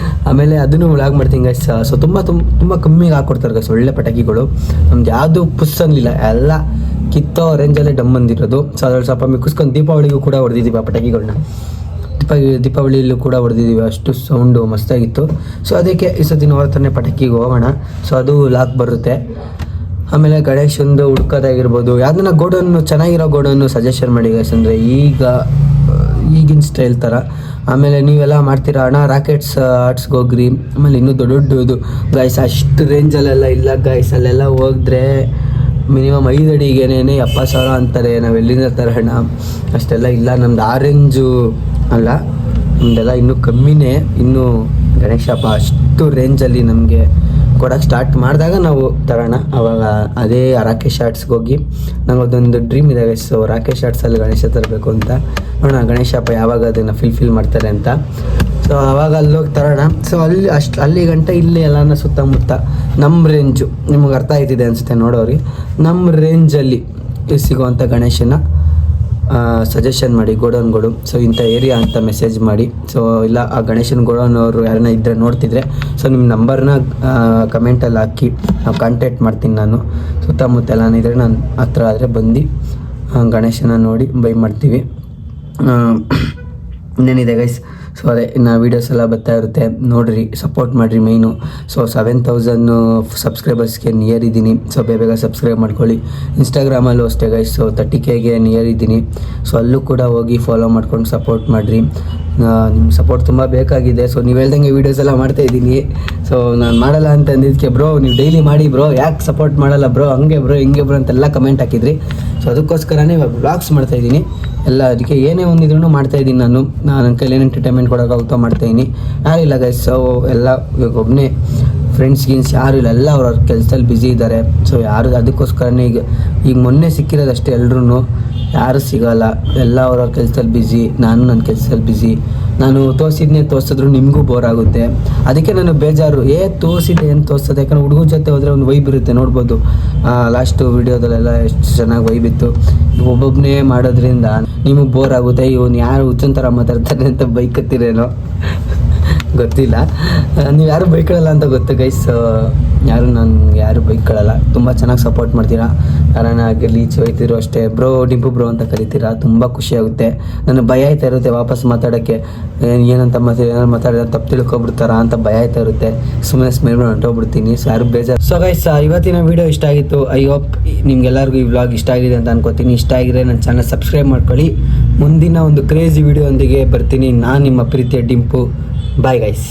Speaker 1: ಆಮೇಲೆ ಅದನ್ನು ವ್ಲಾಗ್ ಮಾಡ್ತೀನಿ ಗೈಸ್. ಸೊ ತುಂಬ ಕಮ್ಮಿಗೆ ಹಾಕ್ಕೊಡ್ತಾರೆ ಗೈಸ್ ಒಳ್ಳೆ ಪಟಾಕಿಗಳು. ನಮ್ದು ಯಾವುದು ಪುಸ್ ಅನ್ನಲಿಲ್ಲ, ಎಲ್ಲ ಕಿತ್ತೋ ರೇಂಜಲ್ಲೇ ಡಮ್ ಬಂದಿರೋದು. ಸೊ ಅದ್ರಲ್ಲಿ ಸ್ವಲ್ಪ ಮಿಕ್ಕಿಸ್ಕೊಂಡು ದೀಪಾವಳಿಗೂ ಕೂಡ ಹೊಡೆದಿದ್ದೀವಿ ಆ ಪಟಾಕಿಗಳನ್ನ. ದೀಪಾವಳಿಯಲ್ಲೂ ಕೂಡ ಹೊಡೆದಿದ್ದೀವಿ, ಅಷ್ಟು ಸೌಂಡು ಮಸ್ತಾಗಿತ್ತು. ಸೊ ಅದಕ್ಕೆ ಈ ಸತಿ ಅವ್ರ ಹತ್ರನೇ ಪಟಾಕಿಗೆ ಹೋಗೋಣ. ಸೊ ಅದು ಲಾಕ್ ಬರುತ್ತೆ. ಆಮೇಲೆ ಗಣೇಶಂದು ಹುಡ್ಕೋದಾಗಿರ್ಬೋದು, ಯಾವ್ದನ್ನ ಗೋಡನ್ನು ಚೆನ್ನಾಗಿರೋ ಗೋಡನ್ನು ಸಜೆಷನ್ ಮಾಡಿ ಗೈಸ್. ಅಂದರೆ ಈಗಿನ ಸ್ಟೈಲ್ ಥರ. ಆಮೇಲೆ ನೀವೆಲ್ಲ ಮಾಡ್ತೀರಾ ಅಣ್ಣ ರಾಕೆಟ್ಸ್ ಆರ್ಟ್ಸ್ಗೆ ಹೋಗ್ರಿ. ಆಮೇಲೆ ಇನ್ನೂ ದೊಡ್ಡದು ಗೈಸ್, ಅಷ್ಟು ರೇಂಜಲ್ಲೆಲ್ಲ ಇಲ್ಲ ಗೈಸ್. ಅಲ್ಲೆಲ್ಲ ಹೋದ್ರೆ ಮಿನಿಮಮ್ 5 ಅಡಿಗೇನೆ 70,000 ಅಂತಾರೆ. ನಾವು ಎಲ್ಲಿಂದ ತರೋಣ, ಅಷ್ಟೆಲ್ಲ ಇಲ್ಲ. ನಮ್ದು ಆ ರೇಂಜು ಅಲ್ಲ, ನಮ್ಮದೆಲ್ಲ ಇನ್ನೂ ಕಮ್ಮಿನೇ. ಇನ್ನೂ ಗಣೇಶ ಹಬ್ಬ ಅಷ್ಟು ರೇಂಜಲ್ಲಿ ನಮಗೆ ಕೊಡೋಕ್ಕೆ ಸ್ಟಾರ್ಟ್ ಮಾಡಿದಾಗ ನಾವು ತರೋಣ. ಆವಾಗ ಅದೇ ರಾಕೇಶ್ ಆರ್ಟ್ಸ್ಗೆ ಹೋಗಿ ನಂಗೊಂದೊಂದು ಡ್ರೀಮ್ ಇದೆ. ಸೊ ರಾಕೇಶ್ ಆರ್ಟ್ಸಲ್ಲಿ ಗಣೇಶ ತರಬೇಕು ಅಂತ. ನೋಡೋಣ ಗಣೇಶ ಹಬ್ಬ ಯಾವಾಗ ಅದನ್ನು ಫಿಲ್ ಮಾಡ್ತಾರೆ ಅಂತ. ಸೊ ಆವಾಗ ಅಲ್ಲೋಗಿ ತರೋಣ. ಸೊ ಅಲ್ಲಿ ಗಂಟೆ ಇಲ್ಲಿ ಎಲ್ಲನ ಸುತ್ತಮುತ್ತ ನಮ್ಮ ರೇಂಜು ನಿಮಗೆ ಅರ್ಥ ಆಯ್ತಿದೆ ಅನಿಸುತ್ತೆ ನೋಡೋರಿಗೆ. ನಮ್ಮ ರೇಂಜಲ್ಲಿ ಸಿಗುವಂಥ ಗಣೇಶನ ಸಜೆಷನ್ ಮಾಡಿ ಗೋಡೌನ್ಗಳು. ಸೊ ಇಂಥ ಏರಿಯಾ ಅಂತ ಮೆಸೇಜ್ ಮಾಡಿ. ಸೊ ಇಲ್ಲ ಆ ಗಣೇಶನ ಗೋಡೌನವರು ಯಾರನ್ನ ಇದ್ದರೆ ನೋಡ್ತಿದ್ರೆ ಸೊ ನಿಮ್ಮ ನಂಬರ್ನ ಕಮೆಂಟಲ್ಲಿ ಹಾಕಿ ನಾವು ಕಾಂಟ್ಯಾಕ್ಟ್ ಮಾಡ್ತೀನಿ. ನಾನು ಸುತ್ತಮುತ್ತ ಎಲ್ಲಾನು ಇದ್ದರೆ ನಾನು ಹತ್ರ ಆದರೆ ಬಂದು ಗಣೇಶನ ನೋಡಿ ಬೈ ಮಾಡ್ತೀವಿ. ಇನ್ನೇನಿದೆ ಗೈಸ್. ಸೊ ಅದೇ ಇನ್ನು ವೀಡಿಯೋಸ್ ಎಲ್ಲ ಬರ್ತಾ ಇರುತ್ತೆ, ನೋಡಿರಿ, ಸಪೋರ್ಟ್ ಮಾಡಿರಿ ಮೈನು. ಸೊ 7,000 ಸಬ್ಸ್ಕ್ರೈಬರ್ಸ್ಗೆ ನಿಯರ್ ಇದ್ದೀನಿ. ಸೊ ಬೇಗ ಸಬ್ಸ್ಕ್ರೈಬ್ ಮಾಡ್ಕೊಳ್ಳಿ. ಇನ್ಸ್ಟಾಗ್ರಾಮಲ್ಲೂ ಅಷ್ಟೇ ಗೈಸ್. ಸೊ 30Kಗೆ ನಿಯರ್ ಇದ್ದೀನಿ. ಸೊ ಅಲ್ಲೂ ಕೂಡ ಹೋಗಿ ಫಾಲೋ ಮಾಡ್ಕೊಂಡು ಸಪೋರ್ಟ್ ಮಾಡಿರಿ. ನಿಮ್ಮ ಸಪೋರ್ಟ್ ತುಂಬ ಬೇಕಾಗಿದೆ. ಸೊ ನೀವು ಹೇಳ್ದಂಗೆ ವೀಡಿಯೋಸ್ ಎಲ್ಲ ಮಾಡ್ತಾಯಿದ್ದೀನಿ. ಸೊ ನಾನು ಮಾಡಲ್ಲ ಅಂತ ಅಂದಿದ್ದಕ್ಕೆ ಬ್ರೋ ನೀವು ಡೈಲಿ ಮಾಡಿ ಬ್ರೋ, ಯಾಕೆ ಸಪೋರ್ಟ್ ಮಾಡಲ್ಲ ಬ್ರೋ, ಹಂಗೆ ಬ್ರೋ ಹಿಂಗೆ ಬ್ರೋ ಅಂತೆಲ್ಲ ಕಮೆಂಟ್ ಹಾಕಿದ್ರಿ. ಸೊ ಅದಕ್ಕೋಸ್ಕರನೇ ಇವಾಗ ವ್ಲಾಗ್ಸ್ ಮಾಡ್ತಾಯಿದ್ದೀನಿ ಎಲ್ಲ. ಅದಕ್ಕೆ ಏನೇ ಒಂದಿದ್ರೂ ಮಾಡ್ತಾಯಿದ್ದೀನಿ. ನನ್ನ ಕೈಲಿ ಏನು ಎಂಟರ್ಟೈನ್ಮೆಂಟ್ ಕೊಡೋಕ್ಕಾಗುತ್ತೋ ಮಾಡ್ತಾಯಿದ್ದೀನಿ. ಯಾರಿಲ್ಲ ಗೈಸ್. ಸೊ ಎಲ್ಲ ಇವಾಗ ಒಬ್ಬನೇ ಫ್ರೆಂಡ್ಸ್ ಯಾರು ಇಲ್ಲ, ಎಲ್ಲ ಅವ್ರ ಕೆಲಸದಲ್ಲಿ ಬ್ಯುಸಿ ಇದ್ದಾರೆ. ಸೊ ಯಾರು ಅದಕ್ಕೋಸ್ಕರನೇ ಈಗ ಮೊನ್ನೆ ಸಿಕ್ಕಿರೋದಷ್ಟೇ. ಎಲ್ಲರೂ ಯಾರು ಸಿಗೋಲ್ಲ, ಎಲ್ಲ ಅವ್ರವ್ರ ಕೆಲಸದಲ್ಲಿ ಬ್ಯುಸಿ. ನಾನು ನನ್ನ ಕೆಲಸದಲ್ಲಿ ಬ್ಯುಸಿ. ನಾನು ತೋರಿಸಿದ್ರು ನಿಮಗೂ ಬೋರ್ ಆಗುತ್ತೆ. ಅದಕ್ಕೆ ನಾನು ಬೇಜಾರು, ತೋರಿಸಿದೆ ಏನು ತೋರಿಸ್ತದೆ. ಯಾಕಂದರೆ ಹುಡುಗನ ಜೊತೆ ಹೋದರೆ ಒಂದು ವೈಬ್ ಇರುತ್ತೆ. ನೋಡ್ಬೋದು ಲಾಸ್ಟು ವೀಡಿಯೋದಲ್ಲೆಲ್ಲ ಎಷ್ಟು ಚೆನ್ನಾಗಿ ವೈಬ್ ಇತ್ತು. ಒಬ್ಬೊಬ್ಬನೇ ಮಾಡೋದ್ರಿಂದ ನಿಮಗೆ ಬೋರ್ ಆಗುತ್ತೆ. ಇವನು ಯಾರು ಹುಚ್ಚನ್ ಥರ ಮಾತಾಡ್ತಾರೆ ಅಂತ ಬೈಕತ್ತೀರೇನೋ ಗೊತ್ತಿಲ್ಲ. ನೀವು ಯಾರು ಬೈಕೊಳ್ಳಲ್ಲ ಅಂತ ಗೊತ್ತು ಗೈಸ್. ಯಾರು ಬೈಕೊಳ್ಳಲ್ಲ. ತುಂಬ ಚೆನ್ನಾಗಿ ಸಪೋರ್ಟ್ ಮಾಡ್ತೀರಾ. ಯಾರನ್ನ ಆಗಿರಲಿ ಹೋಯ್ತಿರೋ ಅಷ್ಟೇ ಬ್ರೋ ಡಿಂಪು ಬ್ರೋ ಅಂತ ಕರಿತೀರಾ. ತುಂಬ ಖುಷಿಯಾಗುತ್ತೆ. ನನಗೆ ಭಯ ಆಯ್ತಾ ಇರುತ್ತೆ ವಾಪಸ್ ಮಾತಾಡೋಕ್ಕೆ. ಏನಂತ ಏನಾರು ಮಾತಾಡಿದ್ರೆ ತಪ್ಪು ತಿಳ್ಕೊಬಿಡ್ತಾರ ಅಂತ ಭಯ ಆಯ್ತಾ ಇರುತ್ತೆ. ಸುಮ್ಮನೆ ಸ್ಮೇಲ್ ಹೊಂಟೋಗ್ಬಿಡ್ತೀನಿ. ಸೊ ಯಾರು ಬೇಜಾರು. ಸೊ ಗೈಸ್ ಇವತ್ತಿನ ವೀಡಿಯೋ ಇಷ್ಟ ಆಗಿತ್ತು. ಐ ಹೋಪ್ ನಿಮ್ಗೆಲ್ಲರಿಗೂ ಈ ವ್ಲಾಗ್ ಇಷ್ಟ ಆಗಿದೆ ಅಂತ ಅನ್ಕೋತೀನಿ. ಇಷ್ಟ ಆಗಿದ್ರೆ ನನ್ನ ಚಾನಲ್ ಸಬ್ಸ್ಕ್ರೈಬ್ ಮಾಡ್ಕೊಳ್ಳಿ. ಮುಂದಿನ ಒಂದು ಕ್ರೇಜಿ ವೀಡಿಯೋ ಒಂದಿಗೆ ಬರ್ತೀನಿ. ನಾನು ನಿಮ್ಮ ಪ್ರೀತಿಯ ಡಿಂಪು. Bye guys.